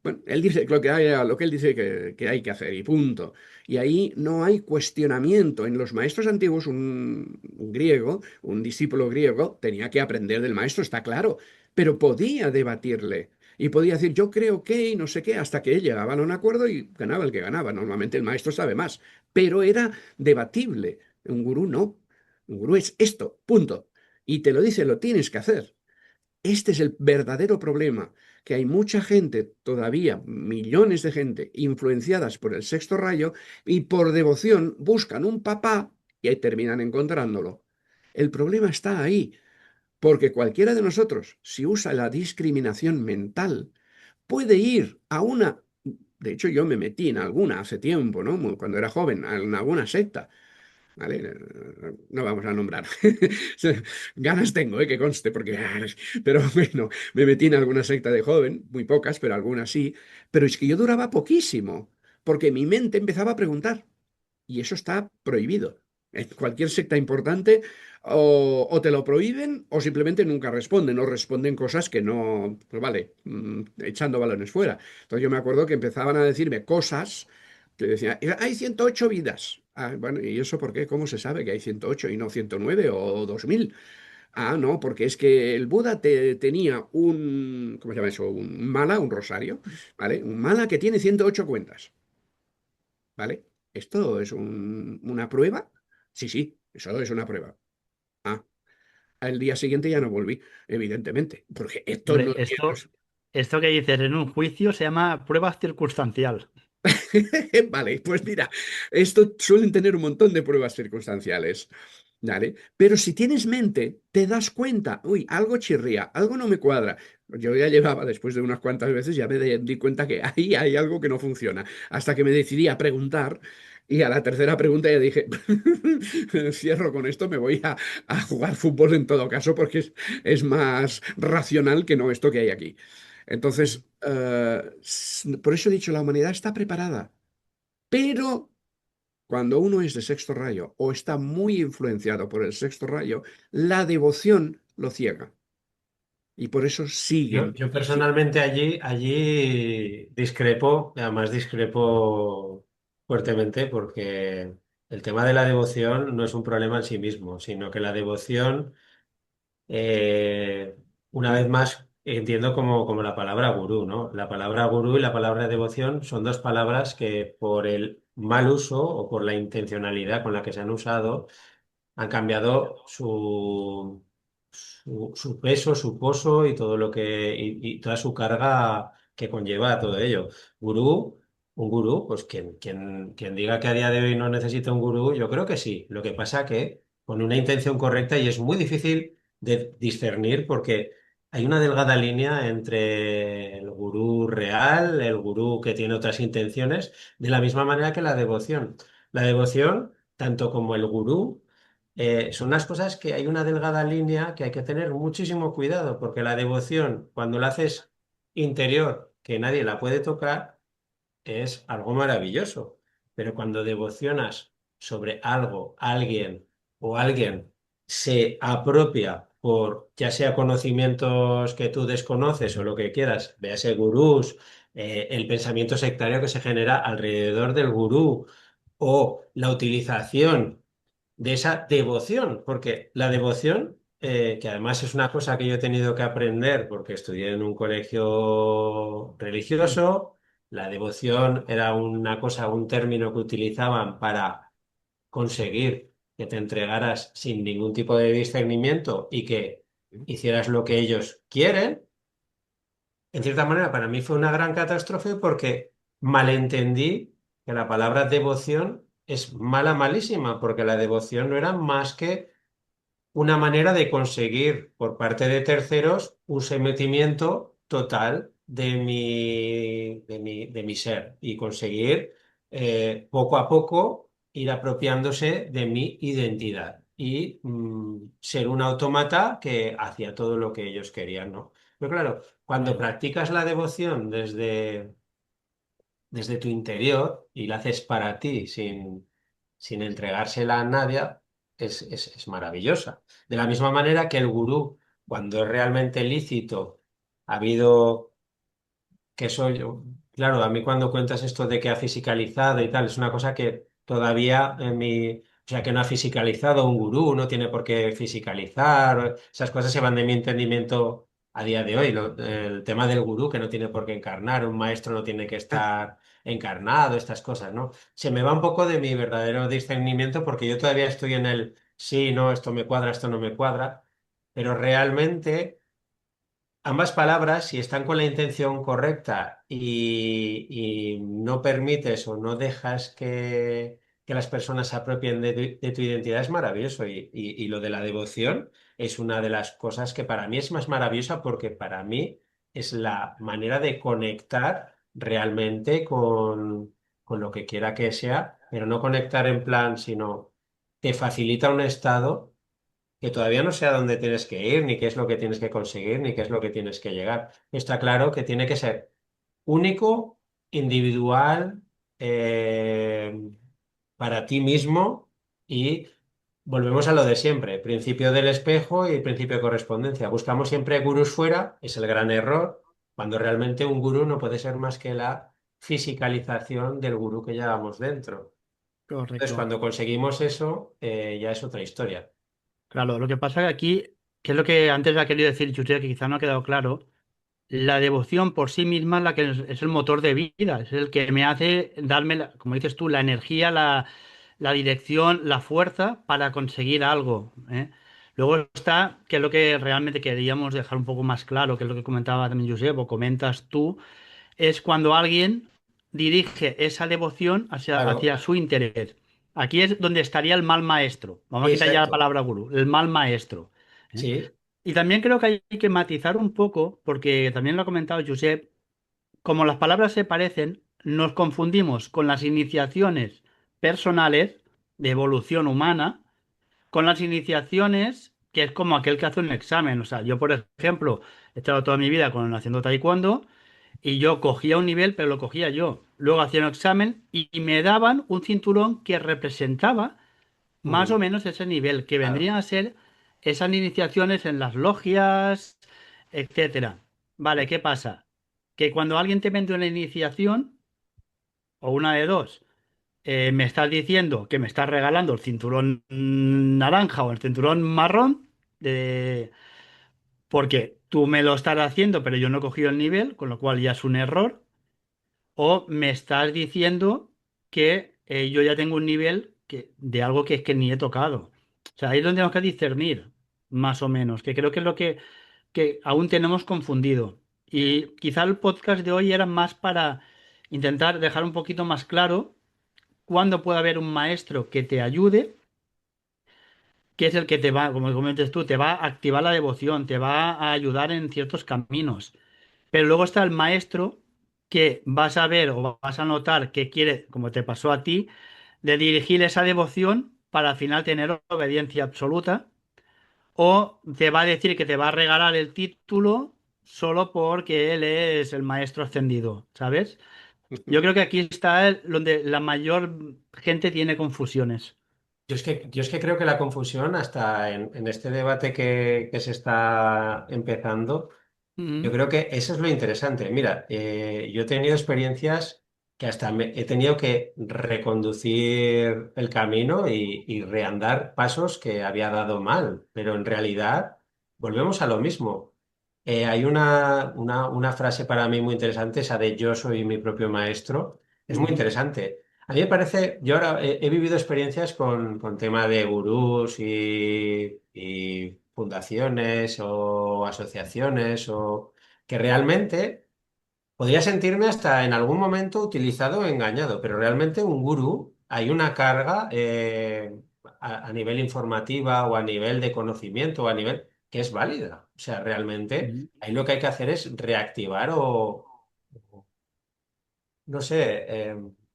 bueno, él dice lo que él dice que hay que hacer y punto. Y ahí no hay cuestionamiento. En los maestros antiguos, un griego, un discípulo griego, tenía que aprender del maestro, está claro, pero podía debatirle. Y podía decir, yo creo que, y no sé qué, hasta que llegaban a un acuerdo y ganaba el que ganaba. Normalmente el maestro sabe más, pero era debatible. Un gurú no. Un gurú es esto, punto. Y te lo dice, lo tienes que hacer. Este es el verdadero problema, que hay mucha gente, todavía millones de gente, influenciadas por el sexto rayo y por devoción buscan un papá y ahí terminan encontrándolo. El problema está ahí, porque cualquiera de nosotros, si usa la discriminación mental, puede ir a una... De hecho, yo me metí en alguna hace tiempo, ¿no? Cuando era joven, en alguna secta. ¿Vale? No vamos a nombrar. Ganas tengo, que conste, porque... Pero bueno, me metí en alguna secta de joven, muy pocas, pero algunas sí. Pero es que yo duraba poquísimo, porque mi mente empezaba a preguntar, y eso está prohibido. En cualquier secta importante o te lo prohíben o simplemente nunca responden o responden cosas que no, pues vale, echando balones fuera. Entonces yo me acuerdo que empezaban a decirme cosas que decían, hay 108 vidas. Ah, bueno, ¿y eso por qué? ¿Cómo se sabe que hay 108 y no 109 o 2000? Ah, no, porque es que el Buda tenía un, ¿cómo se llama eso? Un mala, un rosario, ¿vale? Un mala que tiene 108 cuentas. ¿Vale? ¿Esto es una prueba? Sí, sí, eso es una prueba. Ah, al día siguiente ya no volví, evidentemente, porque esto no Hombre, tiene... esto que dices en un juicio se llama prueba circunstancial. Vale, pues mira, esto suelen tener un montón de pruebas circunstanciales, ¿vale? Pero si tienes mente, te das cuenta, uy, algo chirría, algo no me cuadra. Yo ya llevaba, después de unas cuantas veces, ya di cuenta que ahí hay algo que no funciona, hasta que me decidí a preguntar. Y a la tercera pregunta ya dije, cierro con esto, me voy a jugar fútbol en todo caso, porque es más racional que no esto que hay aquí. Entonces, por eso he dicho, la humanidad está preparada, pero cuando uno es de sexto rayo o está muy influenciado por el sexto rayo, la devoción lo ciega y por eso Yo, siguen. yo personalmente allí discrepo, además discrepo fuertemente porque el tema de la devoción no es un problema en sí mismo, sino que la devoción, eh, una vez más, entiendo como la palabra gurú, ¿no? La palabra gurú y la palabra devoción son dos palabras que por el mal uso o por la intencionalidad con la que se han usado, han cambiado su peso, su poso y todo lo que y toda su carga que conlleva todo ello. Gurú, un gurú, pues quien diga que a día de hoy no necesita un gurú, yo creo que sí. Lo que pasa que con una intención correcta y es muy difícil de discernir porque hay una delgada línea entre el gurú real, el gurú que tiene otras intenciones, de la misma manera que la devoción. La devoción, tanto como el gurú, son unas cosas que hay una delgada línea que hay que tener muchísimo cuidado, porque la devoción, cuando la haces interior, que nadie la puede tocar, es algo maravilloso. Pero cuando devocionas sobre algo, alguien o alguien se apropia por ya sea conocimientos que tú desconoces o lo que quieras, véase gurús, el pensamiento sectario que se genera alrededor del gurú o la utilización de esa devoción, porque la devoción, que además es una cosa que yo he tenido que aprender porque estudié en un colegio religioso, la devoción era una cosa, un término que utilizaban para conseguir que te entregaras sin ningún tipo de discernimiento y que hicieras lo que ellos quieren. En cierta manera, para mí fue una gran catástrofe porque malentendí que la palabra devoción es mala, malísima, porque la devoción no era más que una manera de conseguir por parte de terceros un sometimiento total de mi ser y conseguir poco a poco ir apropiándose de mi identidad y ser un autómata que hacía todo lo que ellos querían, ¿no? Pero claro, cuando practicas la devoción desde tu interior y la haces para ti sin entregársela a nadie, es maravillosa. De la misma manera que el gurú, cuando es realmente lícito, ha habido que soy yo. Claro, a mí cuando cuentas esto de que ha fisicalizado y tal, es una cosa que todavía en mi... O sea, que no ha fisicalizado un gurú, no tiene por qué fisicalizar. Esas cosas se van de mi entendimiento a día de hoy. El tema del gurú, que no tiene por qué encarnar, un maestro no tiene que estar encarnado, estas cosas, ¿no? Se me va un poco de mi verdadero discernimiento porque yo todavía estoy en el sí, no, esto me cuadra, esto no me cuadra, pero realmente ambas palabras, si están con la intención correcta y no permites o no dejas que las personas se apropien de tu identidad, es maravilloso. Y lo de la devoción es una de las cosas que para mí es más maravillosa porque para mí es la manera de conectar realmente con lo que quiera que sea, pero no conectar en plan, sino te facilita un estado que todavía no sé a dónde tienes que ir, ni qué es lo que tienes que conseguir, ni qué es lo que tienes que llegar. Está claro que tiene que ser único, individual, eh, para ti mismo y volvemos a lo de siempre, principio del espejo y principio de correspondencia. Buscamos siempre gurús fuera, es el gran error, cuando realmente un gurú no puede ser más que la fisicalización del gurú que llevamos dentro. Entonces, Correcto. cuando conseguimos eso, ya es otra historia. Claro, lo que pasa que aquí, que es lo que antes ha querido decir Josep, que quizá no ha quedado claro, la devoción por sí misma es la que es el motor de vida, es el que me hace darme, como dices tú, la energía, la dirección, la fuerza para conseguir algo, ¿eh? Luego está, que es lo que realmente queríamos dejar un poco más claro, que es lo que comentaba también Josep, o comentas tú, es cuando alguien dirige esa devoción Claro, hacia su interés. Aquí es donde estaría el mal maestro. Vamos a quitar ya la exacto. palabra gurú, el mal maestro, ¿eh? Sí, Y también creo que hay que matizar un poco, porque también lo ha comentado Josep, como las palabras se parecen, nos confundimos con las iniciaciones personales de evolución humana, con las iniciaciones que es como aquel que hace un examen. O sea, yo, por ejemplo, he estado toda mi vida haciendo taekwondo y yo cogía un nivel, pero lo cogía yo. Luego hacía un examen y me daban un cinturón que representaba más o ujú, menos ese nivel, que claro. vendrían a ser esas iniciaciones en las logias, etcétera. Vale, ¿qué pasa? Que cuando alguien te vende una iniciación, o una de dos, me estás diciendo que me estás regalando el cinturón naranja o el cinturón marrón, porque tú me lo estás haciendo, pero yo no he cogido el nivel, con lo cual ya es un error. O me estás diciendo que yo ya tengo un nivel de algo que es que ni he tocado. O sea, ahí es donde tenemos que discernir, más o menos, que creo que es lo que aún tenemos confundido. Y quizá el podcast de hoy era más para intentar dejar un poquito más claro cuándo puede haber un maestro que te ayude, que es el que te va, como comentas tú, te va a activar la devoción, te va a ayudar en ciertos caminos. Pero luego está el maestro que vas a ver o vas a notar que quiere, como te pasó a ti, de dirigir esa devoción para al final tener obediencia absoluta, o te va a decir que te va a regalar el título solo porque él es el maestro ascendido, ¿sabes? Yo creo que aquí está donde la mayor gente tiene confusiones. Yo es que creo que la confusión, hasta en este debate que se está empezando, yo Ujú, creo que eso es lo interesante. Mira, yo he tenido experiencias que hasta he tenido que reconducir el camino y reandar pasos que había dado mal, pero en realidad volvemos a lo mismo. Hay una frase para mí muy interesante, esa de yo soy mi propio maestro. Es muy ujú, interesante. A mí me parece, yo ahora he vivido experiencias con tema de gurús y fundaciones o asociaciones o que realmente podría sentirme hasta en algún momento utilizado o engañado, pero realmente un gurú hay una carga a nivel informativa o a nivel de conocimiento o a nivel que es válida. O sea, realmente ujú, ahí lo que hay que hacer es reactivar o no sé,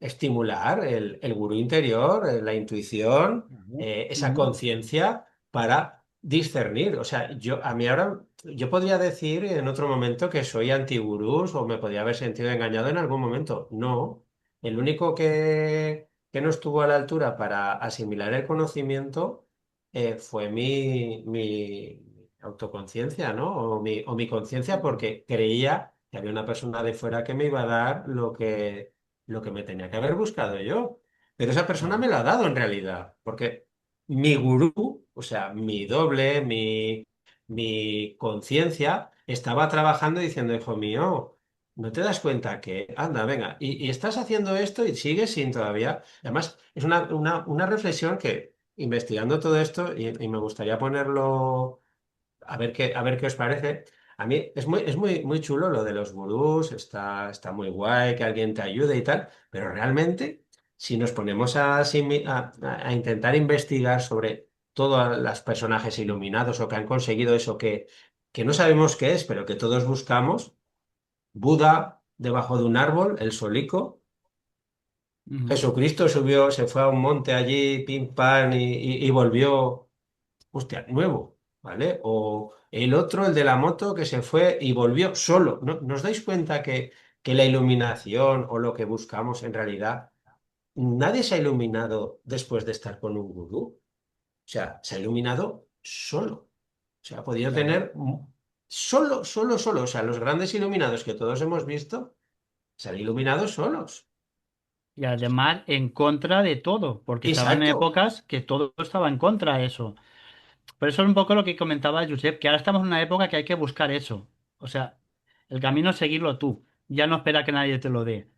estimular el gurú interior, la intuición, ujú, esa ujú. conciencia para discernir. O sea, a mí ahora, yo podría decir en otro momento que soy antigurús o me podría haber sentido engañado en algún momento. No, el único que no estuvo a la altura para asimilar el conocimiento fue mi autoconciencia, ¿no? O mi conciencia porque creía que había una persona de fuera que me iba a dar lo que me tenía que haber buscado yo. Pero esa persona Claro. me lo ha dado en realidad, porque mi gurú, o sea, mi doble, mi conciencia, estaba trabajando diciendo, hijo mío, ¿no te das cuenta que, anda, venga, y estás haciendo esto y sigues sin todavía? Además, es una reflexión que, investigando todo esto, y me gustaría ponerlo a ver qué os parece. A mí muy chulo lo de los gurús, está muy guay que alguien te ayude y tal, pero realmente, si nos ponemos a intentar investigar sobre todos los personajes iluminados o que han conseguido eso que no sabemos qué es, pero que todos buscamos, Buda debajo de un árbol, el solico. Ujú. Jesucristo subió, se fue a un monte allí, pim pam, y volvió, hostia, nuevo, ¿vale? O el otro, el de la moto, que se fue y volvió solo. ¿Nos dais cuenta que la iluminación o lo que buscamos en realidad, nadie se ha iluminado después de estar con un gurú? O sea, se ha iluminado solo. O sea, ha podido Claro, tener solo, solo, solo. O sea, los grandes iluminados que todos hemos visto se han iluminado solos. Y además en contra de todo, porque estaban en Exacto. épocas que todo estaba en contra de eso. Por eso es un poco lo que comentaba Josep, que ahora estamos en una época que hay que buscar eso. O sea, el camino es seguirlo tú, ya no espera que nadie te lo dé.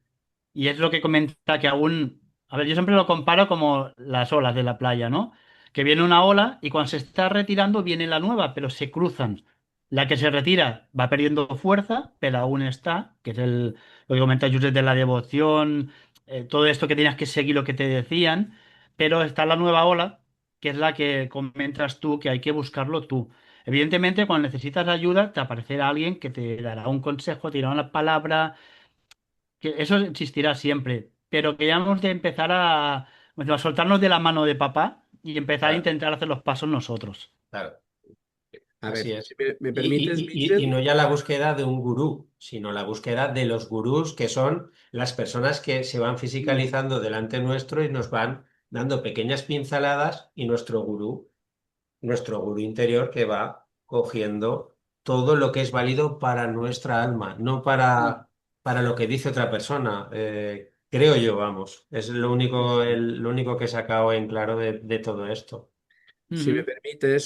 Y es lo que comenta que aún, a ver, yo siempre lo comparo como las olas de la playa, ¿no? Que viene una ola y cuando se está retirando viene la nueva, pero se cruzan. La que se retira va perdiendo fuerza, pero aún está, que es lo que comenta Josep de la devoción, todo esto que tenías que seguir lo que te decían, pero está la nueva ola, que es la que comentas tú, que hay que buscarlo tú. Evidentemente, cuando necesitas ayuda, te aparecerá alguien que te dará un consejo, te dirá una palabra que eso existirá siempre, pero que ya hemos de empezar bueno, a soltarnos de la mano de papá y empezar a Claro, intentar hacer los pasos nosotros. claro. a Así ver, es. si me Y, permites, y Mitchell. no ya la búsqueda de un gurú, sino la búsqueda de los gurús, que son las personas que se van Mm, fisicalizando delante nuestro y nos van dando pequeñas pinceladas y nuestro gurú interior que va cogiendo todo lo que es válido para nuestra alma, no mm, para lo que dice otra persona. Creo yo, vamos. Es sí, sí. lo único que he sacado en claro de todo esto. Ujú,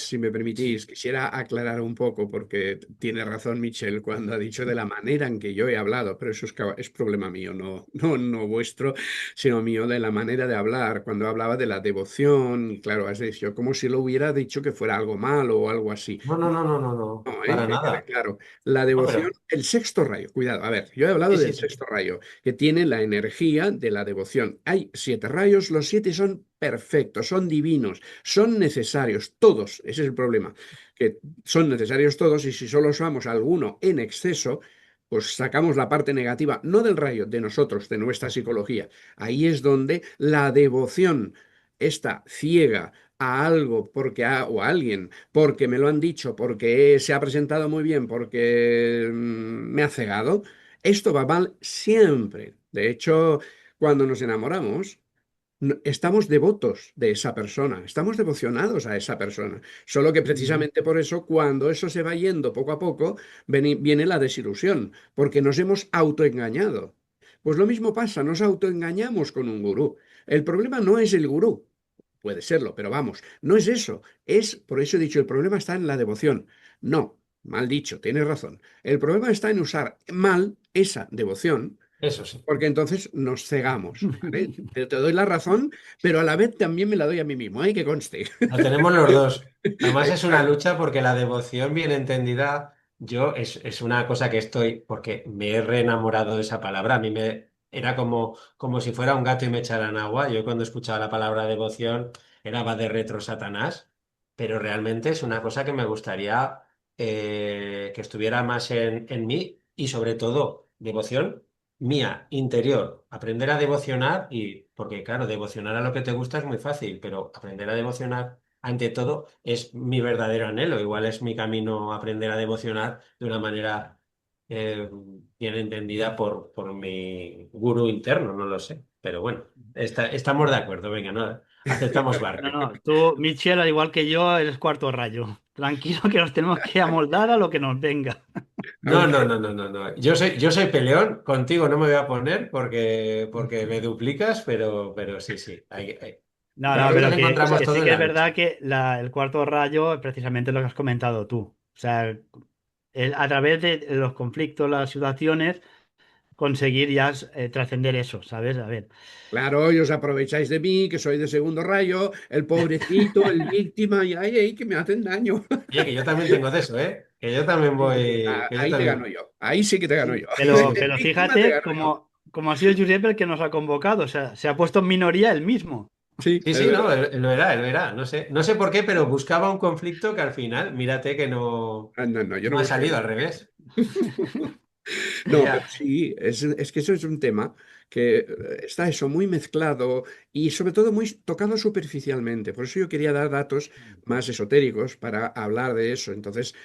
Si me permitís, Sí. quisiera aclarar un poco, porque tiene razón Michel cuando ha dicho de la manera en que yo he hablado, pero eso es problema mío, no vuestro, sino mío de la manera de hablar. Cuando hablaba de la devoción, y claro, has dicho como si lo hubiera dicho que fuera algo malo o algo así. No, no, no, no, no, no, No, para que quede nada. claro. La No, devoción, pero el sexto rayo, cuidado, a ver, yo he sí, hablado sí, del sí. sexto rayo, que tiene la energía de la devoción. Hay siete rayos, los siete son perfectos, son divinos, son necesarios, todos, ese es el problema, que son necesarios todos y si solo usamos alguno en exceso, pues sacamos la parte negativa, no del rayo, de nosotros, de nuestra psicología. Ahí es donde la devoción, esta ciega a algo o a alguien porque me lo han dicho, porque se ha presentado muy bien, porque me ha cegado, esto va mal siempre. De hecho, cuando nos enamoramos, estamos devotos de esa persona, estamos devocionados a esa persona. Solo que ujú, precisamente por eso, cuando eso se va yendo poco a poco, viene la desilusión, porque nos hemos autoengañado. Pues lo mismo pasa, nos autoengañamos con un gurú. El problema no es el gurú, puede serlo, pero vamos, no es eso. Por eso he dicho, el problema está en la devoción. No, mal dicho, tienes razón. El problema está en usar mal esa devoción, Eso sí. porque entonces nos cegamos, ¿vale? Te doy la razón, pero a la vez también me la doy a mí mismo, ¿eh? Que conste. La tenemos los dos. Además es una Exacto. lucha porque la devoción bien entendida, es una cosa que estoy, porque me he reenamorado de esa palabra. A mí me era como si fuera un gato y me echaran agua. Yo cuando escuchaba la palabra devoción era va de retro Satanás, pero realmente es una cosa que me gustaría que estuviera más en mí y sobre todo devoción mía, interior. Aprender a devocionar porque claro, devocionar a lo que te gusta es muy fácil, pero aprender a devocionar ante todo es mi verdadero anhelo. Igual es mi camino aprender a devocionar de una manera eh, bien entendida por mi gurú interno, no lo sé. Pero bueno, estamos de acuerdo, venga, no, aceptamos no, barco. no, tú, Michelle, al igual que yo, eres cuarto rayo. Tranquilo que nos tenemos que amoldar a lo que nos venga. No, no, Aunque, no, no, no, no. Yo soy peleón, contigo no me voy a poner porque me duplicas, pero sí, sí. No, Yo no, creo que nos pero encontramos que todo sí en que es la lucha. verdad que el cuarto rayo es precisamente lo que has comentado tú. O sea, a través de los conflictos, las situaciones. conseguir ya trascender eso, ¿sabes? A ver. Claro, y os aprovecháis de mí, que soy de segundo rayo, el pobrecito, el víctima, y ay, ay, que me hacen daño. Oye, que yo también tengo de eso, ¿eh? Que yo también voy, que yo Ahí te gano también. yo, ahí sí que te gano yo. Sí, sí, sí, Pero sí. Víctima te fíjate gano yo. como ha sido Giuseppe el que nos ha convocado, o sea, se ha puesto en minoría él mismo. Sí, Sí, es sí, no, verdad. él lo era, no sé, no sé por qué, pero buscaba un conflicto que al final, mírate que no, Ah, no, no, yo no no ha busqué salido nada. al revés. No, pero Ya. sí, es que eso es un tema que está eso muy mezclado y sobre todo muy tocado superficialmente. Por eso yo quería dar datos más esotéricos para hablar de eso. Entonces,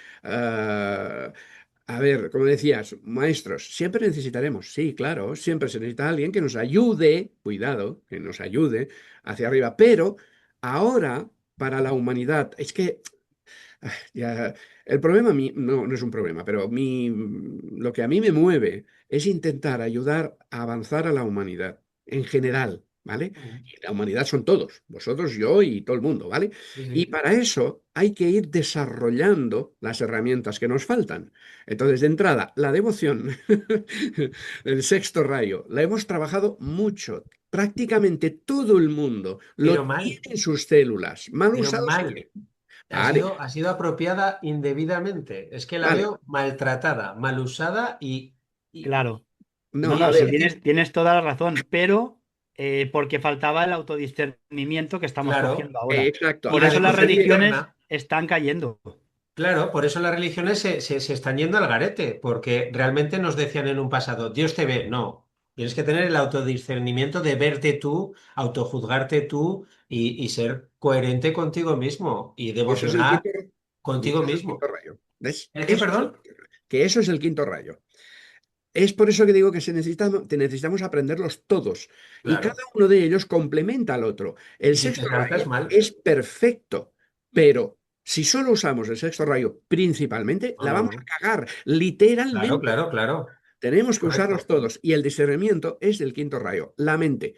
a ver, como decías, maestros, siempre necesitaremos, sí, claro, siempre se necesita alguien que nos ayude, cuidado, que nos ayude hacia arriba, pero ahora para la humanidad, es que ya, el problema a mí, no, no es un problema, pero lo que a mí me mueve es intentar ayudar a avanzar a la humanidad en general, ¿vale? Ujú. Y la humanidad son todos, vosotros, yo y todo el mundo, ¿vale? Sí, Y sí. para eso hay que ir desarrollando las herramientas que nos faltan. Entonces, de entrada, la devoción, el sexto rayo, la hemos trabajado mucho. Prácticamente todo el mundo lo Pero tiene mal, en sus células. Mal pero usado sí mal. que. Vale, Ha sido apropiada indebidamente. Es que la vale. veo maltratada, mal usada y Claro. No, No, a no, ver, sí tienes toda la razón, pero porque faltaba el autodiscernimiento que estamos claro, cogiendo ahora. exacto. y Por la eso las devoción religiones interna. están cayendo. Claro, por eso las religiones se están yendo al garete, porque realmente nos decían en un pasado, Dios te ve. No, tienes que tener el autodiscernimiento de verte tú, autojuzgarte tú y ser coherente contigo mismo y Y eso es el quinto, devocionar y eso contigo es el quinto mismo. rayo. ¿Ves? ¿El qué, Eso es el perdón? quinto rayo. Que eso es el quinto rayo. Es por eso que digo que te necesitamos aprenderlos todos. Y cada Claro. uno de ellos complementa al otro. El Y si te sexto saltas rayo mal. es perfecto, pero si solo usamos el sexto rayo principalmente, No, la no, vamos a no. cagar, Claro, literalmente. claro, claro. Tenemos que usarlos Correcto. todos. Y el discernimiento es del quinto rayo, la mente.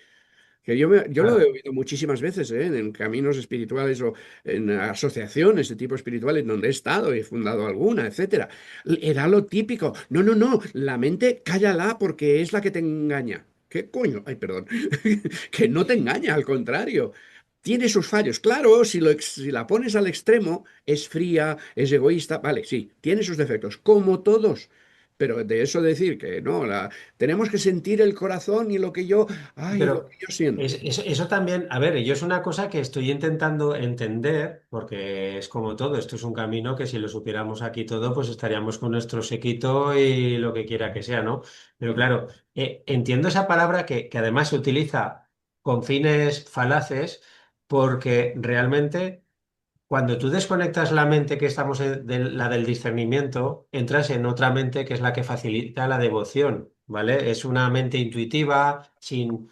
Que yo lo he Claro, oído muchísimas veces, en caminos espirituales o en asociaciones de tipo espiritual en donde he estado y he fundado alguna, etcétera. Era lo típico. No, no, no, la mente cállala porque es la que te engaña. ¿Qué coño? Ay, perdón. Que no te engaña, al contrario. Tiene sus fallos. Claro, si la pones al extremo, es fría, es egoísta. Vale, sí, tiene sus defectos, como todos. Pero de eso decir que no, tenemos que sentir el corazón y lo que yo, ay, lo pero que yo siento. eso también, a ver, yo es una cosa que estoy intentando entender, porque es como todo, esto es un camino que si lo supiéramos aquí todo, pues estaríamos con nuestro séquito y lo que quiera que sea, ¿no? Pero claro, entiendo esa palabra que además se utiliza con fines falaces, porque realmente... Cuando tú desconectas la mente que estamos de la del discernimiento, entras en otra mente que es la que facilita la devoción, ¿vale? Es una mente intuitiva, sin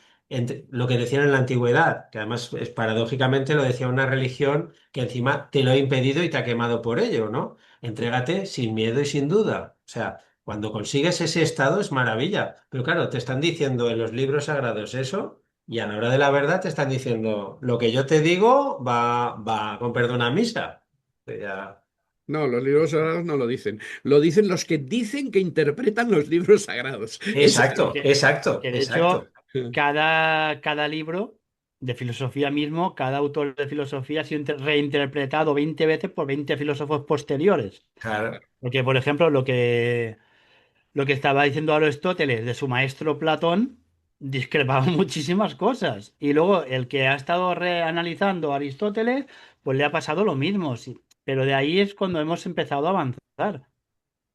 lo que decían en la antigüedad, que además es paradójicamente lo decía una religión que encima te lo ha impedido y te ha quemado por ello, ¿no? Entrégate sin miedo y sin duda. O sea, cuando consigues ese estado es maravilla, pero claro, te están diciendo en los libros sagrados eso. Y a la hora de la verdad te están diciendo, lo que yo te digo va con perdón a misa. Ya- No, los libros sagrados no lo dicen. Lo dicen los que dicen que interpretan los libros sagrados. Ese es Exacto, exacto, Que de hecho, exacto. cada libro de filosofía mismo, cada autor de filosofía ha sido reinterpretado 20 veces por 20 filósofos posteriores. Claro, Porque, por ejemplo, lo que estaba diciendo Aristóteles de su maestro Platón discrepaba muchísimas cosas. Y luego el que ha estado reanalizando a Aristóteles, pues le ha pasado lo mismo. Sí. Pero de ahí es cuando hemos empezado a avanzar. claro.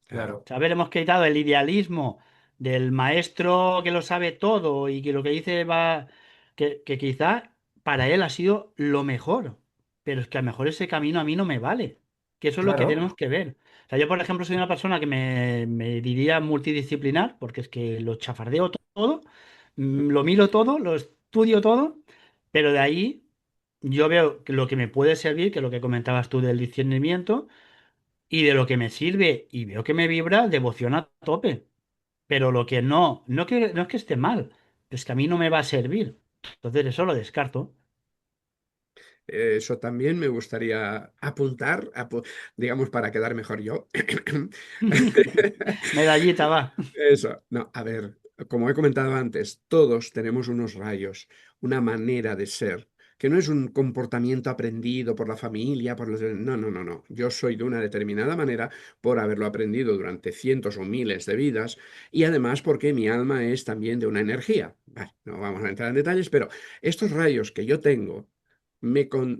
claro, Saber, hemos quitado el idealismo del maestro que lo sabe todo y que lo que dice va, que quizá para él ha sido lo mejor, pero es que a lo mejor ese camino a mí no me vale, que eso es lo que claro, tenemos que ver. O sea, yo, por ejemplo, soy una persona que me diría multidisciplinar, porque es que lo chafardeo todo, lo miro todo, lo estudio todo, pero de ahí yo veo que lo que me puede servir, que es lo que comentabas tú del discernimiento, y de lo que me sirve y veo que me vibra, devoción a tope. Pero lo que no es que esté mal, es que a mí no me va a servir. Entonces eso lo descarto. Eso también me gustaría apuntar, digamos, para quedar mejor yo. Medallita va. Eso, no, a ver. como he comentado antes, todos tenemos unos rayos, una manera de ser, que no es un comportamiento aprendido por la familia, por los... No, no, no, no. Yo soy de una determinada manera por haberlo aprendido durante cientos o miles de vidas y además porque mi alma es también de una energía. Vale, no vamos a entrar en detalles, pero estos rayos que yo tengo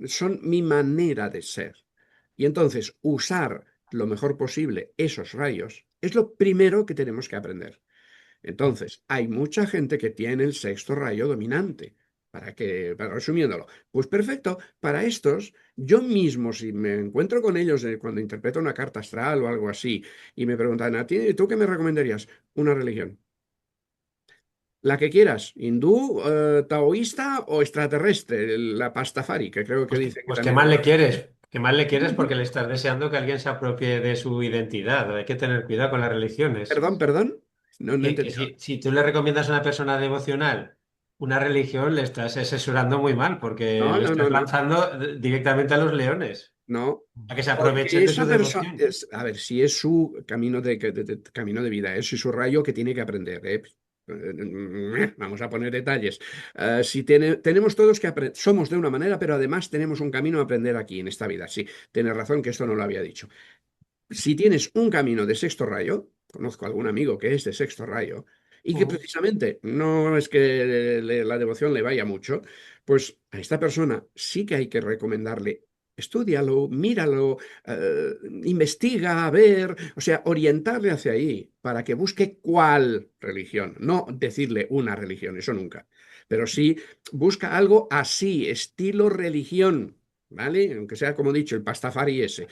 son mi manera de ser. Y entonces usar lo mejor posible esos rayos es lo primero que tenemos que aprender. Entonces, hay mucha gente que tiene el sexto rayo dominante. Resumiéndolo, pues perfecto, para estos, yo mismo, si me encuentro con ellos cuando interpreto una carta astral o algo así, y me preguntan a ti, ¿tú qué me recomendarías? Una religión. La que quieras, hindú, taoísta o extraterrestre, la pastafari, que creo que dice que Pues qué también. mal le quieres, qué mal le quieres porque le estás deseando que alguien se apropie de su identidad. Hay que tener cuidado con las religiones. Perdón, perdón, no, no he Que entendido. si tú le recomiendas a una persona devocional una religión, le estás asesorando muy mal porque No, le no, no, estás no, lanzando directamente a los leones, no. a que se Porque aprovechen de su esa persona, devoción. a ver, si es su camino camino de vida, es su rayo que tiene que aprender, ¿eh? Vamos a poner detalles. Si tenemos todos que aprender, somos de una manera, pero además tenemos un camino a aprender aquí en esta vida. Sí, tienes razón que esto no lo había dicho. Si tienes un camino de sexto rayo, conozco a algún amigo que es de sexto rayo, y que Ujú. precisamente no es que la devoción le vaya mucho, pues a esta persona sí que hay que recomendarle, estúdialo, míralo, investiga, a ver, o sea, orientarle hacia ahí para que busque cuál religión, no decirle una religión, eso nunca, pero sí busca algo así, estilo religión. ¿Vale? Aunque sea, como he dicho, el pastafari ese.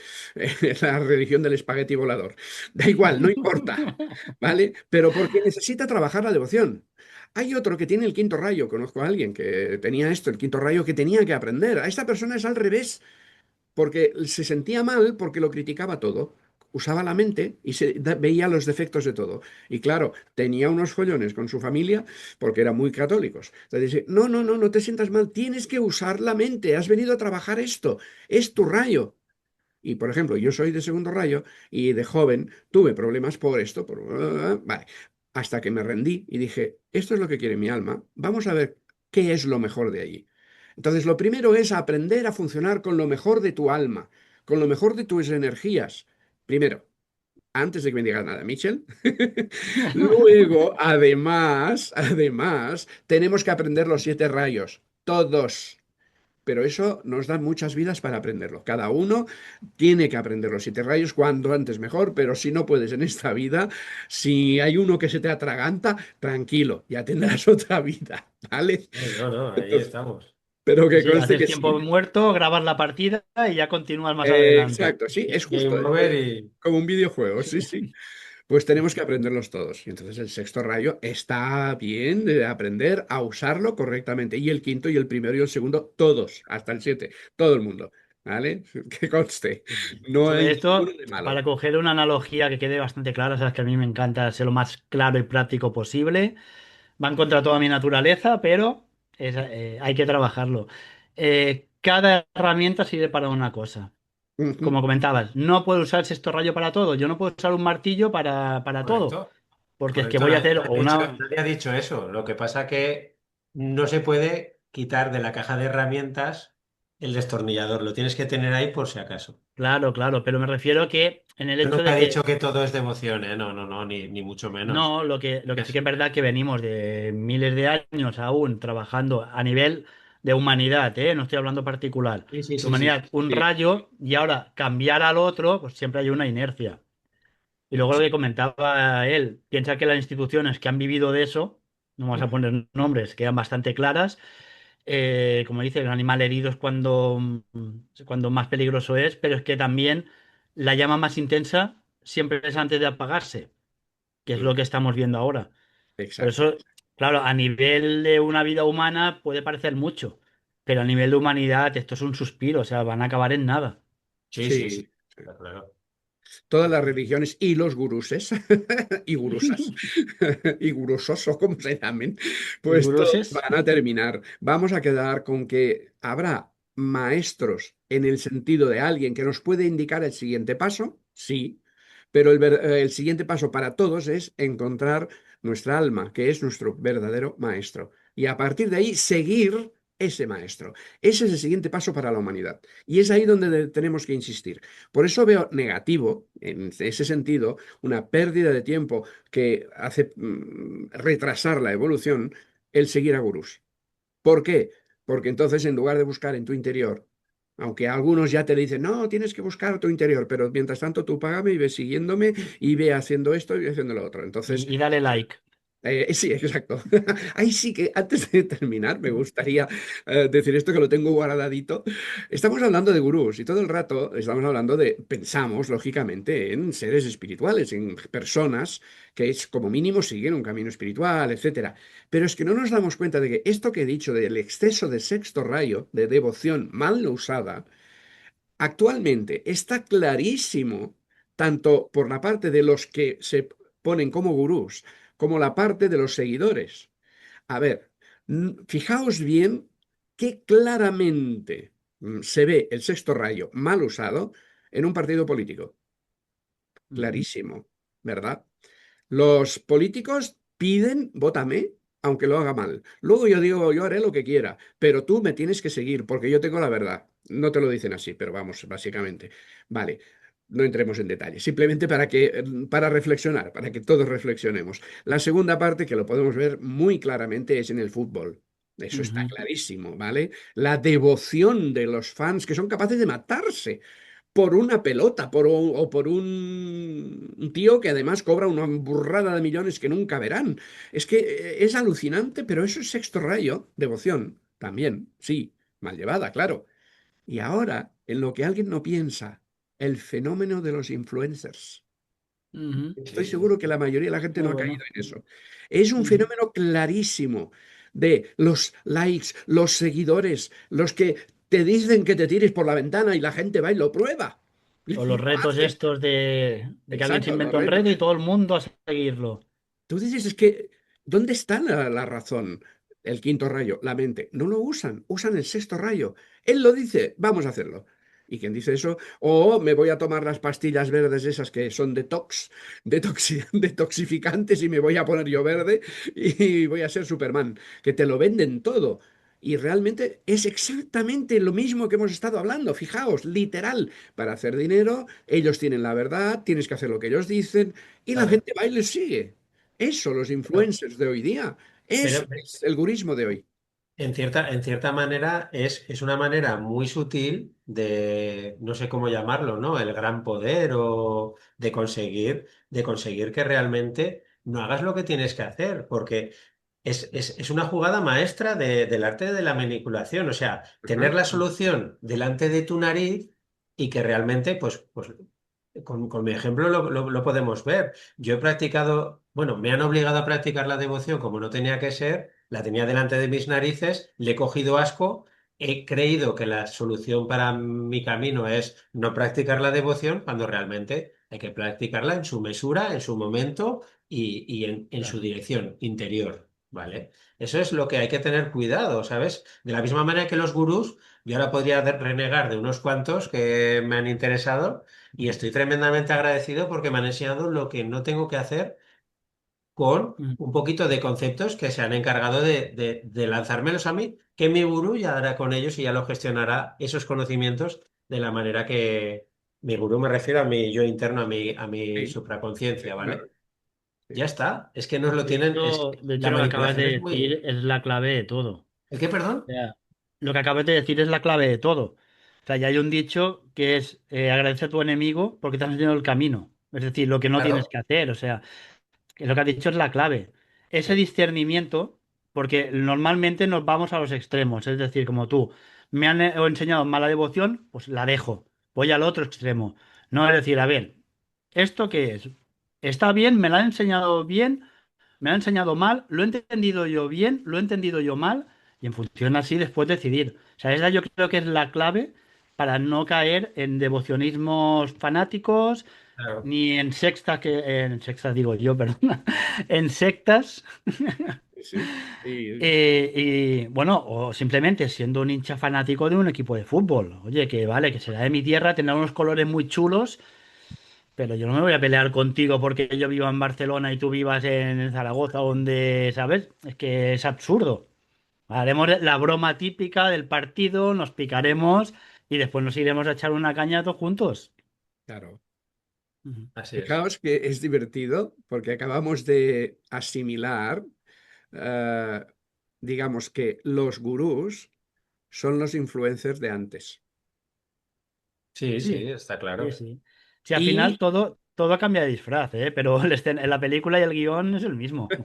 La religión del espagueti volador. Da igual, no importa, ¿vale? Pero porque necesita trabajar la devoción. Hay otro que tiene el quinto rayo, conozco a alguien que tenía esto, el quinto rayo que tenía que aprender. A esta persona es al revés, porque se sentía mal porque lo criticaba todo. Usaba la mente y veía los defectos de todo. Y claro, tenía unos follones con su familia porque eran muy católicos. Entonces dice, no, no, no, no te sientas mal, tienes que usar la mente, has venido a trabajar esto, es tu rayo. Y, por ejemplo, yo soy de segundo rayo y de joven tuve problemas por esto, vale, hasta que me rendí y dije, esto es lo que quiere mi alma, vamos a ver qué es lo mejor de allí. Entonces, lo primero es aprender a funcionar con lo mejor de tu alma, con lo mejor de tus energías. Primero, antes de que me digas nada, Michel. Luego, además, tenemos que aprender los siete rayos, todos. Pero eso nos da muchas vidas para aprenderlo. Cada uno tiene que aprender los siete rayos cuanto antes mejor, pero si no puedes en esta vida, si hay uno que se te atraganta, tranquilo, ya tendrás otra vida, ¿vale? No, no, ahí Entonces, estamos. pero Sí, que sí, conste haces que tiempo sí. muerto, grabas la partida y ya continúas más adelante. Exacto, sí, es Game justo, over y... como un videojuego, sí, sí. Pues tenemos que aprenderlos todos. Y entonces el sexto rayo está bien de aprender a usarlo correctamente. Y el quinto y el primero y el segundo, todos, hasta el siete, todo el mundo. ¿Vale? Que conste. No Sobre hay ninguno esto, de malo. para coger una analogía que quede bastante clara, sabes que a mí me encanta ser lo más claro y práctico posible. Van contra toda mi naturaleza, pero hay que trabajarlo. Cada herramienta sirve para una cosa. Ujú, Como comentabas, no puedo usar el sexto rayo para todo. Yo no puedo usar un martillo para todo. Correcto, Porque es que correcto. voy a hacer o una. Nadie ha dicho eso. Lo que pasa que no se puede quitar de la caja de herramientas el destornillador. Lo tienes que tener ahí por si acaso. Claro, claro, pero me refiero que en el Yo hecho nunca de he que dicho que todo es devoción, ¿eh? No, no, no, ni mucho menos. no, lo que sí que Es- es verdad que venimos de miles de años aún trabajando a nivel de humanidad, ¿eh? No estoy hablando particular. Sí, sí, De sí, sí. humanidad, un sí, rayo y ahora cambiar al otro, pues siempre hay una inercia. Y luego lo que comentaba él, piensa que las instituciones que han vivido de eso, no vamos a poner nombres, quedan bastante claras. Como dice, el animal herido es cuando más peligroso es, pero es que también la llama más intensa siempre es antes de apagarse, que es mm, lo que estamos viendo ahora. Por exacto. eso, claro, a nivel de una vida humana puede parecer mucho, pero a nivel de humanidad esto es un suspiro, o sea, van a acabar en nada. Sí, sí, sí. Sí, Está claro. todas las religiones y los guruses y gurusas y gurusos o como se llamen, ¿Y pues todos Guruses? van a terminar. Vamos a quedar con que habrá maestros en el sentido de alguien que nos puede indicar el siguiente paso, sí, pero el siguiente paso para todos es encontrar nuestra alma, que es nuestro verdadero maestro. Y a partir de ahí seguir ese maestro. Ese es el siguiente paso para la humanidad. Y es ahí donde tenemos que insistir. Por eso veo negativo, en ese sentido, una pérdida de tiempo que hace retrasar la evolución, el seguir a gurús. ¿Por qué? Porque entonces en lugar de buscar en tu interior, aunque algunos ya te dicen, no, tienes que buscar tu interior, pero mientras tanto tú págame y ve siguiéndome y ve haciendo esto y ve haciendo lo otro. Entonces, Y dale like. sí, exacto. Ahí sí que antes de terminar me gustaría decir esto que lo tengo guardadito. Estamos hablando de gurús y todo el rato estamos hablando pensamos lógicamente en seres espirituales, en personas que es, como mínimo siguen un camino espiritual, etcétera. Pero es que no nos damos cuenta de que esto que he dicho del exceso de sexto rayo, de devoción mal usada, actualmente está clarísimo, tanto por la parte de los que se ponen como gurús, como la parte de los seguidores. A ver, fijaos bien que claramente se ve el sexto rayo mal usado en un partido político. Ujú. Clarísimo, ¿verdad? Los políticos piden, vótame, aunque lo haga mal. Luego yo digo, yo haré lo que quiera, pero tú me tienes que seguir porque yo tengo la verdad. No te lo dicen así, pero vamos, básicamente. Vale, no entremos en detalle. Simplemente para reflexionar, para que todos reflexionemos. La segunda parte, que lo podemos ver muy claramente, es en el fútbol. Eso está Ujú. clarísimo, ¿vale? La devoción de los fans que son capaces de matarse por una pelota o por un tío que además cobra una burrada de millones que nunca verán. Es que es alucinante, pero eso es sexto rayo, devoción, también, sí, mal llevada, claro. Y ahora, en lo que alguien no piensa, el fenómeno de los influencers. Ujú. Estoy seguro que la mayoría de la gente Muy no ha caído bueno. en eso. Es un Ujú. fenómeno clarísimo de los likes, los seguidores, los que te dicen que te tires por la ventana y la gente va y lo prueba. O Y los lo retos hace. estos de que alguien se Exacto, lo inventa un reto. reto y todo el mundo a seguirlo. Tú dices, es que, ¿dónde está la razón? El quinto rayo, la mente. No lo usan, usan el sexto rayo. Él lo dice, vamos a hacerlo. ¿Y quién dice eso? O me voy a tomar las pastillas verdes esas que son detoxificantes y me voy a poner yo verde y voy a ser Superman. Que te lo venden todo. Y realmente es exactamente lo mismo que hemos estado hablando. Fijaos, literal. Para hacer dinero, ellos tienen la verdad, tienes que hacer lo que ellos dicen y la Claro. gente va y les sigue. Eso, los Pero, influencers de hoy día. Eso pero es el gurismo de hoy. en cierta manera es una manera muy sutil de, no sé cómo llamarlo, ¿no? El gran poder o de conseguir que realmente no hagas lo que tienes que hacer, porque es una jugada maestra del arte de la manipulación, o sea, tener Ajá. la solución delante de tu nariz y que realmente, pues con mi ejemplo lo podemos ver. Yo he practicado, bueno, me han obligado a practicar la devoción como no tenía que ser, la tenía delante de mis narices, le he cogido asco, he creído que la solución para mi camino es no practicar la devoción cuando realmente hay que practicarla en su mesura, en su momento y en su Claro. dirección interior, ¿vale? Eso es lo que hay que tener cuidado, ¿sabes? De la misma manera que los gurús, yo ahora podría renegar de unos cuantos que me han interesado y estoy tremendamente agradecido porque me han enseñado lo que no tengo que hacer con Ujú. un poquito de conceptos que se han encargado de lanzármelos a mí, que mi gurú ya hará con ellos y ya lo gestionará esos conocimientos de la manera que mi gurú me refiero a mi yo interno, a mi Sí, supraconciencia, claro. ¿vale? Sí. Ya está, es que nos lo De tienen, hecho, de hecho, la lo que acabas manipulación de es muy... decir es la clave de todo. ¿El qué, O perdón? sea, lo que acabas de decir es la clave de todo. O sea, ya hay un dicho que es agradece a tu enemigo porque te has enseñado el camino. Es decir, lo que no tienes Claro, que hacer. O sea, que lo que has dicho es la clave. Ese sí, discernimiento, porque normalmente nos vamos a los extremos. Es decir, como tú, me han enseñado mala devoción, pues la dejo. Voy al otro extremo. No es decir, a ver, ¿esto qué es? ¿Está bien? ¿Me lo han enseñado bien? ¿Me lo han enseñado mal? ¿Lo he entendido yo bien? ¿Lo he entendido yo mal? Y en función así después decidir. O sea, esa yo creo que es la clave para no caer en devocionismos fanáticos claro. ni en sextas en sextas digo yo, perdona, en sectas Sí, sí. y bueno, o simplemente siendo un hincha fanático de un equipo de fútbol. Oye, que vale, que será de mi tierra, tendrá unos colores muy chulos, Pero yo no me voy a pelear contigo porque yo viva en Barcelona y tú vivas en Zaragoza, donde, ¿sabes? Es que es absurdo. Haremos la broma típica del partido, nos picaremos y después nos iremos a echar una caña todos juntos. Claro. Ujú. Así es. Fijaos que es divertido porque acabamos de asimilar, eh, digamos que los gurús son los influencers de antes. Sí, sí, Sí, está sí, claro. sí. Sí, al final Y, todo cambia de disfraz, ¿eh? Pero en la película y el guión es el mismo.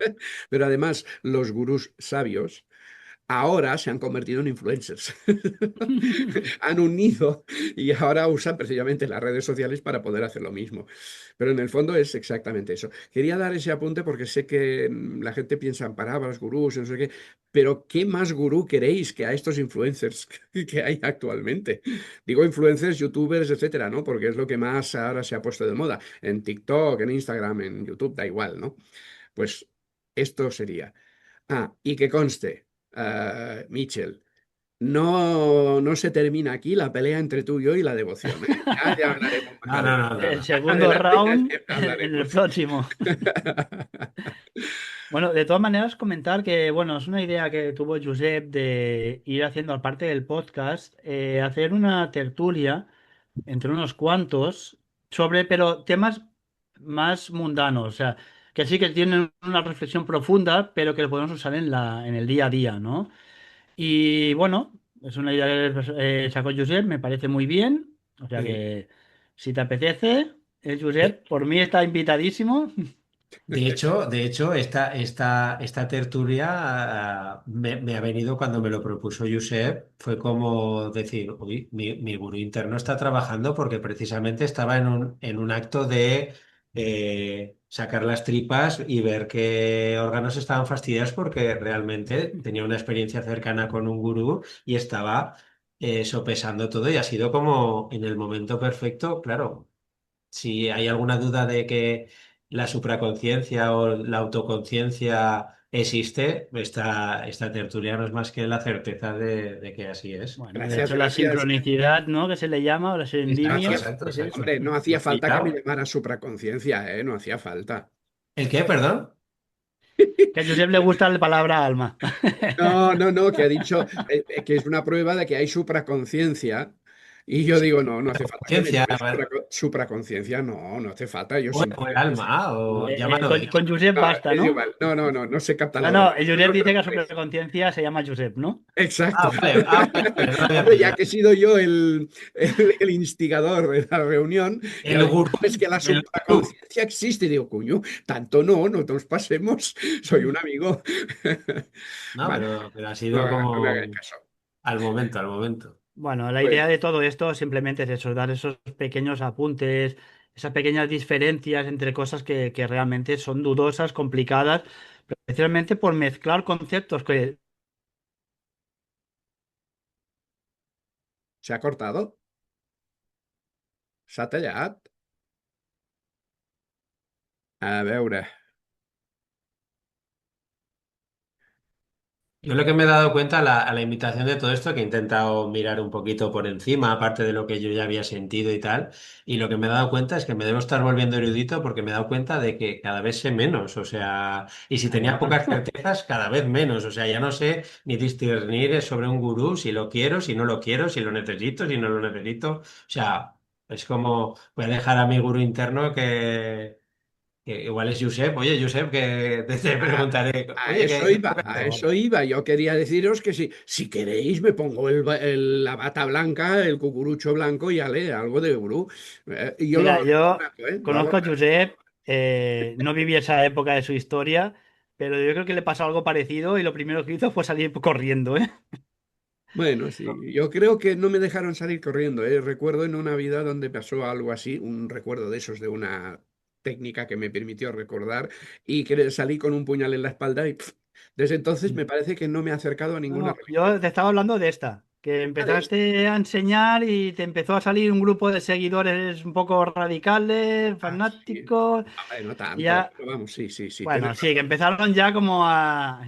pero además, los gurús sabios ahora se han convertido en influencers. Han unido y ahora usan precisamente las redes sociales para poder hacer lo mismo. Pero en el fondo es exactamente eso. Quería dar ese apunte porque sé que la gente piensa en palabras, gurús, no sé qué, pero ¿qué más gurú queréis que a estos influencers que hay actualmente? Digo influencers, youtubers, etcétera, ¿no? Porque es lo que más ahora se ha puesto de moda. En TikTok, en Instagram, en YouTube, da igual, ¿no? Pues esto sería. Ah, y que conste, Mitchell, no se termina aquí la pelea entre tú y yo y la devoción, ¿eh? Ya hablaremos más No, no, no, adelante. no, El no. Más segundo adelante round ya en el hablaremos. próximo. Bueno, de todas maneras, comentar que, bueno, es una idea que tuvo Josep de ir haciendo, aparte del podcast, hacer una tertulia entre unos cuantos sobre, pero temas más mundanos, o sea, que sí que tienen una reflexión profunda, pero que lo podemos usar en el día a día, ¿no? Y bueno, es una idea que sacó Josep, me parece muy bien, o sea Sí. que si te apetece, De, Josep, por mí está invitadísimo. de hecho, esta tertulia me ha venido cuando me lo propuso Josep. Fue como decir, uy, mi gurú interno está trabajando porque precisamente estaba en un acto de sacar las tripas y ver qué órganos estaban fastidiados porque realmente tenía una experiencia cercana con un gurú y estaba sopesando todo y ha sido como en el momento perfecto, claro. Si hay alguna duda de que la supraconciencia o la autoconciencia existe, esta tertulia no es más que la certeza de que así es. Bueno, de Gracias, hecho la gracias. sincronicidad, ¿no? Que se le llama, o la No Exacto, hacía, serendimia, exacto, es eso. hombre, no ¿Lo hacía has falta que me pillado? llamara supraconciencia, ¿eh? No hacía falta. ¿El qué, perdón? Que a Josep le gusta la palabra alma. No, no, no, que ha dicho que es una prueba de que hay supraconciencia. Y yo Sí, digo, no, no hace falta que me conciencia, llames supraconciencia. No, no hace falta. Yo o el simplemente sé. alma, o llámalo Con, X. con Josep No, basta, es ¿no? igual. No, no, no, no se capta No, la no, broma. el No Josep os dice que a preocupéis. su conciencia se llama Josep, ¿no? Exacto. Vale, vale, no lo había Hombre, ya pillado. que he sido yo el instigador de la reunión, y El ahora digo, gurú, "No, es que la el gurú. supraconciencia existe". Y digo, cuño, tanto no, no nos pasemos, soy un amigo. No, Vale, pero ha no, sido no me hagáis como caso. al momento, al momento. Bueno, la Pues idea de todo esto simplemente es eso, dar esos pequeños apuntes, esas pequeñas diferencias entre cosas que realmente son dudosas, complicadas, precisamente por mezclar conceptos que... se ha cortado, s'ha tallat. A veure, Yo lo que me he dado cuenta a la invitación de todo esto, que he intentado mirar un poquito por encima, aparte de lo que yo ya había sentido y tal, y lo que me he dado cuenta es que me debo estar volviendo erudito porque me he dado cuenta de que cada vez sé menos, o sea, y si tenía pocas certezas, cada vez menos, o sea, ya no sé ni discernir sobre un gurú, si lo quiero, si no lo quiero, si lo necesito, si no lo necesito, o sea, es como voy a dejar a mi gurú interno que igual es Josep, oye, Josep, que te a, preguntaré, a oye, eso ¿qué iba, toca a esto? eso iba. Yo quería deciros que si queréis me pongo la bata blanca, el cucurucho blanco y ale, algo de gurú. Y yo Mira, lo yo abrazo, ¿eh? Lo conozco a abrazo. Josep, no viví esa época de su historia, pero yo creo que le pasó algo parecido y lo primero que hizo fue salir corriendo, ¿eh? Bueno, sí, yo creo que no me dejaron salir corriendo, ¿eh? Recuerdo en una vida donde pasó algo así, un recuerdo de esos de una técnica que me permitió recordar y que salí con un puñal en la espalda y desde entonces me parece que no me he acercado a No, ninguna no, religión. yo te estaba hablando de esta, que ¿Sabes? empezaste a enseñar y te empezó a salir un grupo de seguidores un poco radicales, Ah, sí. fanáticos, No y tanto, ya, pero vamos, sí, sí, sí, tienes bueno, sí, que razón. empezaron ya como a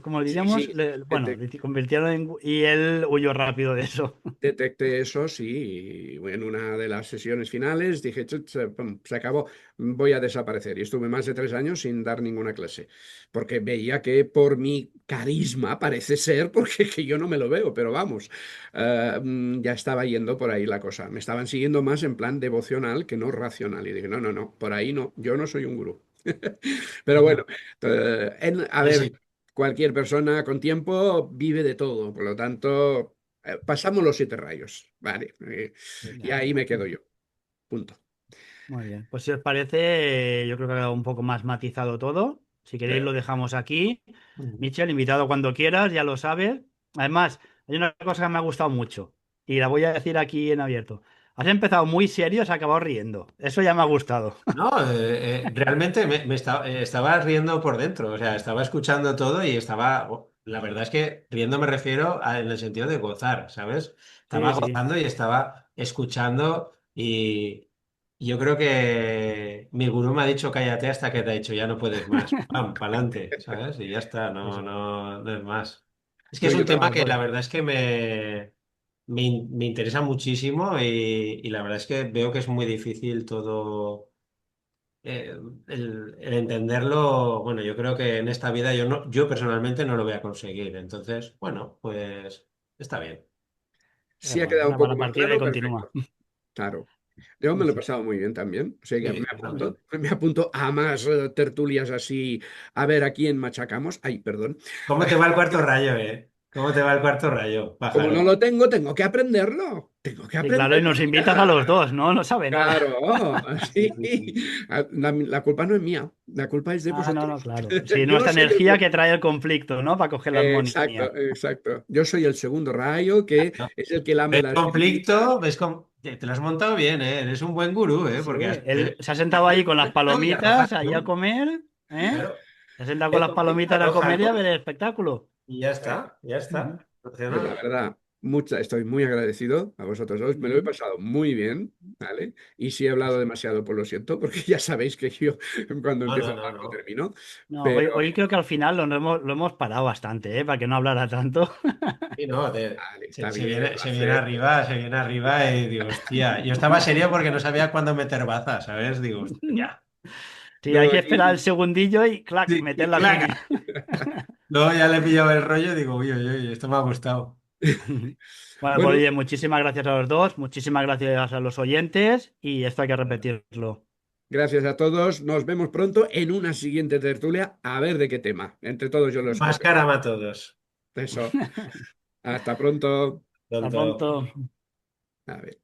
como Sí, diríamos, sí, bueno, le convirtieron y él huyó rápido de eso. detecté eso, sí, y en una de las sesiones finales dije, "Chut, pum, se acabó, voy a desaparecer". Y estuve más de 3 años sin dar ninguna clase, porque veía que por mi carisma parece ser, porque que yo no me lo veo, pero vamos, ya estaba yendo por ahí la cosa. Me estaban siguiendo más en plan devocional que no racional. Y dije, no, no, no, por ahí no, yo no soy un gurú. Pero bueno, a Sí, ver, sí. cualquier persona con tiempo vive de todo, por lo tanto, pasamos los 7 rayos, ¿vale? Y Ya. ahí me quedo yo, punto. Muy bien, pues si os parece, yo creo que ha quedado un poco más matizado todo. Si queréis lo dejamos aquí. Michel, invitado cuando quieras, ya lo sabes. Además, hay una cosa que me ha gustado mucho y la voy a decir aquí en abierto. Has empezado muy serio, has acabado riendo. Eso ya me ha gustado. No, realmente estaba riendo por dentro, o sea, estaba escuchando todo y estaba, la verdad es que riendo me refiero en el sentido de gozar, ¿sabes? Estaba Sí, sí. gozando y estaba escuchando y yo creo que mi gurú me ha dicho cállate hasta que te ha dicho ya no puedes más, pam, pa'lante, ¿sabes? Y ya está, no, Eso. no, no es más. Es que No, es yo un tema Bueno, que la pues, verdad es que me interesa muchísimo y la verdad es que veo que es muy difícil todo eh, el entenderlo, bueno, yo creo que en esta vida yo no, yo personalmente no lo voy a conseguir. Entonces, bueno, pues está bien. sí ha bueno, quedado un una para poco la más partida y claro, continúa. perfecto, claro. Yo me lo he Sí, pasado muy bien también, o sea que Sí, muy bien. me apunto a más tertulias así, a ver a quién machacamos. Ay, perdón. ¿Cómo te va el cuarto rayo, eh? ¿Cómo te va el cuarto rayo, Como no pájaro? lo tengo, tengo que aprenderlo. Tengo que Sí, claro, y aprenderlo nos invitas a los ya. dos, ¿no? No sabe nada. Claro, Sí, sí. sí, sí. La culpa no es mía, la culpa es de Ah, no, no, vosotros. claro. Sí, Yo nuestra soy el energía que trae el conflicto, ¿no? Para coger la exacto, armonía. exacto. Yo soy el segundo rayo que No. es el que lame ¿Ves las heridas. conflicto? Te lo has montado bien, ¿eh? Eres un buen gurú, ¿eh? Sí, Porque él se ha sentado ahí con las no, y arrojas palomitas, ahí a luz. comer, ¿eh? Claro. Se ha sentado con El las conflicto palomitas a arroja comer y a ver luz el espectáculo. y ya está, ya Ujú, está. Pues la Funciona. verdad, estoy muy agradecido a vosotros dos. Me lo he ujú. pasado muy bien, ¿vale? Y si he hablado demasiado, pues lo siento, porque ya sabéis que yo cuando No, empiezo no, a no, hablar no no. termino. No, Pero, hoy creo que al final lo hemos parado bastante, ¿eh? Para que no hablara tanto. Sí, no, vale, está bien, lo se viene acepto. arriba, se viene arriba y digo, hostia. Yo estaba serio porque no sabía cuándo meter baza, ¿sabes? Digo, hostia. Sí, hay No, que esperar el aquí, segundillo y clac, Sí, meter y la cuña. clac. Luego ya le he pillado el rollo y digo, uy, uy, uy, esto me ha gustado. Bueno, pues bueno, oye, muchísimas gracias a los dos, muchísimas gracias a los oyentes y esto hay que repetirlo. gracias a todos. Nos vemos pronto en una siguiente tertulia, a ver de qué tema. Entre todos yo lo Más escojo. carama a todos. Eso. Hasta pronto. Hasta Pronto. pronto. A ver.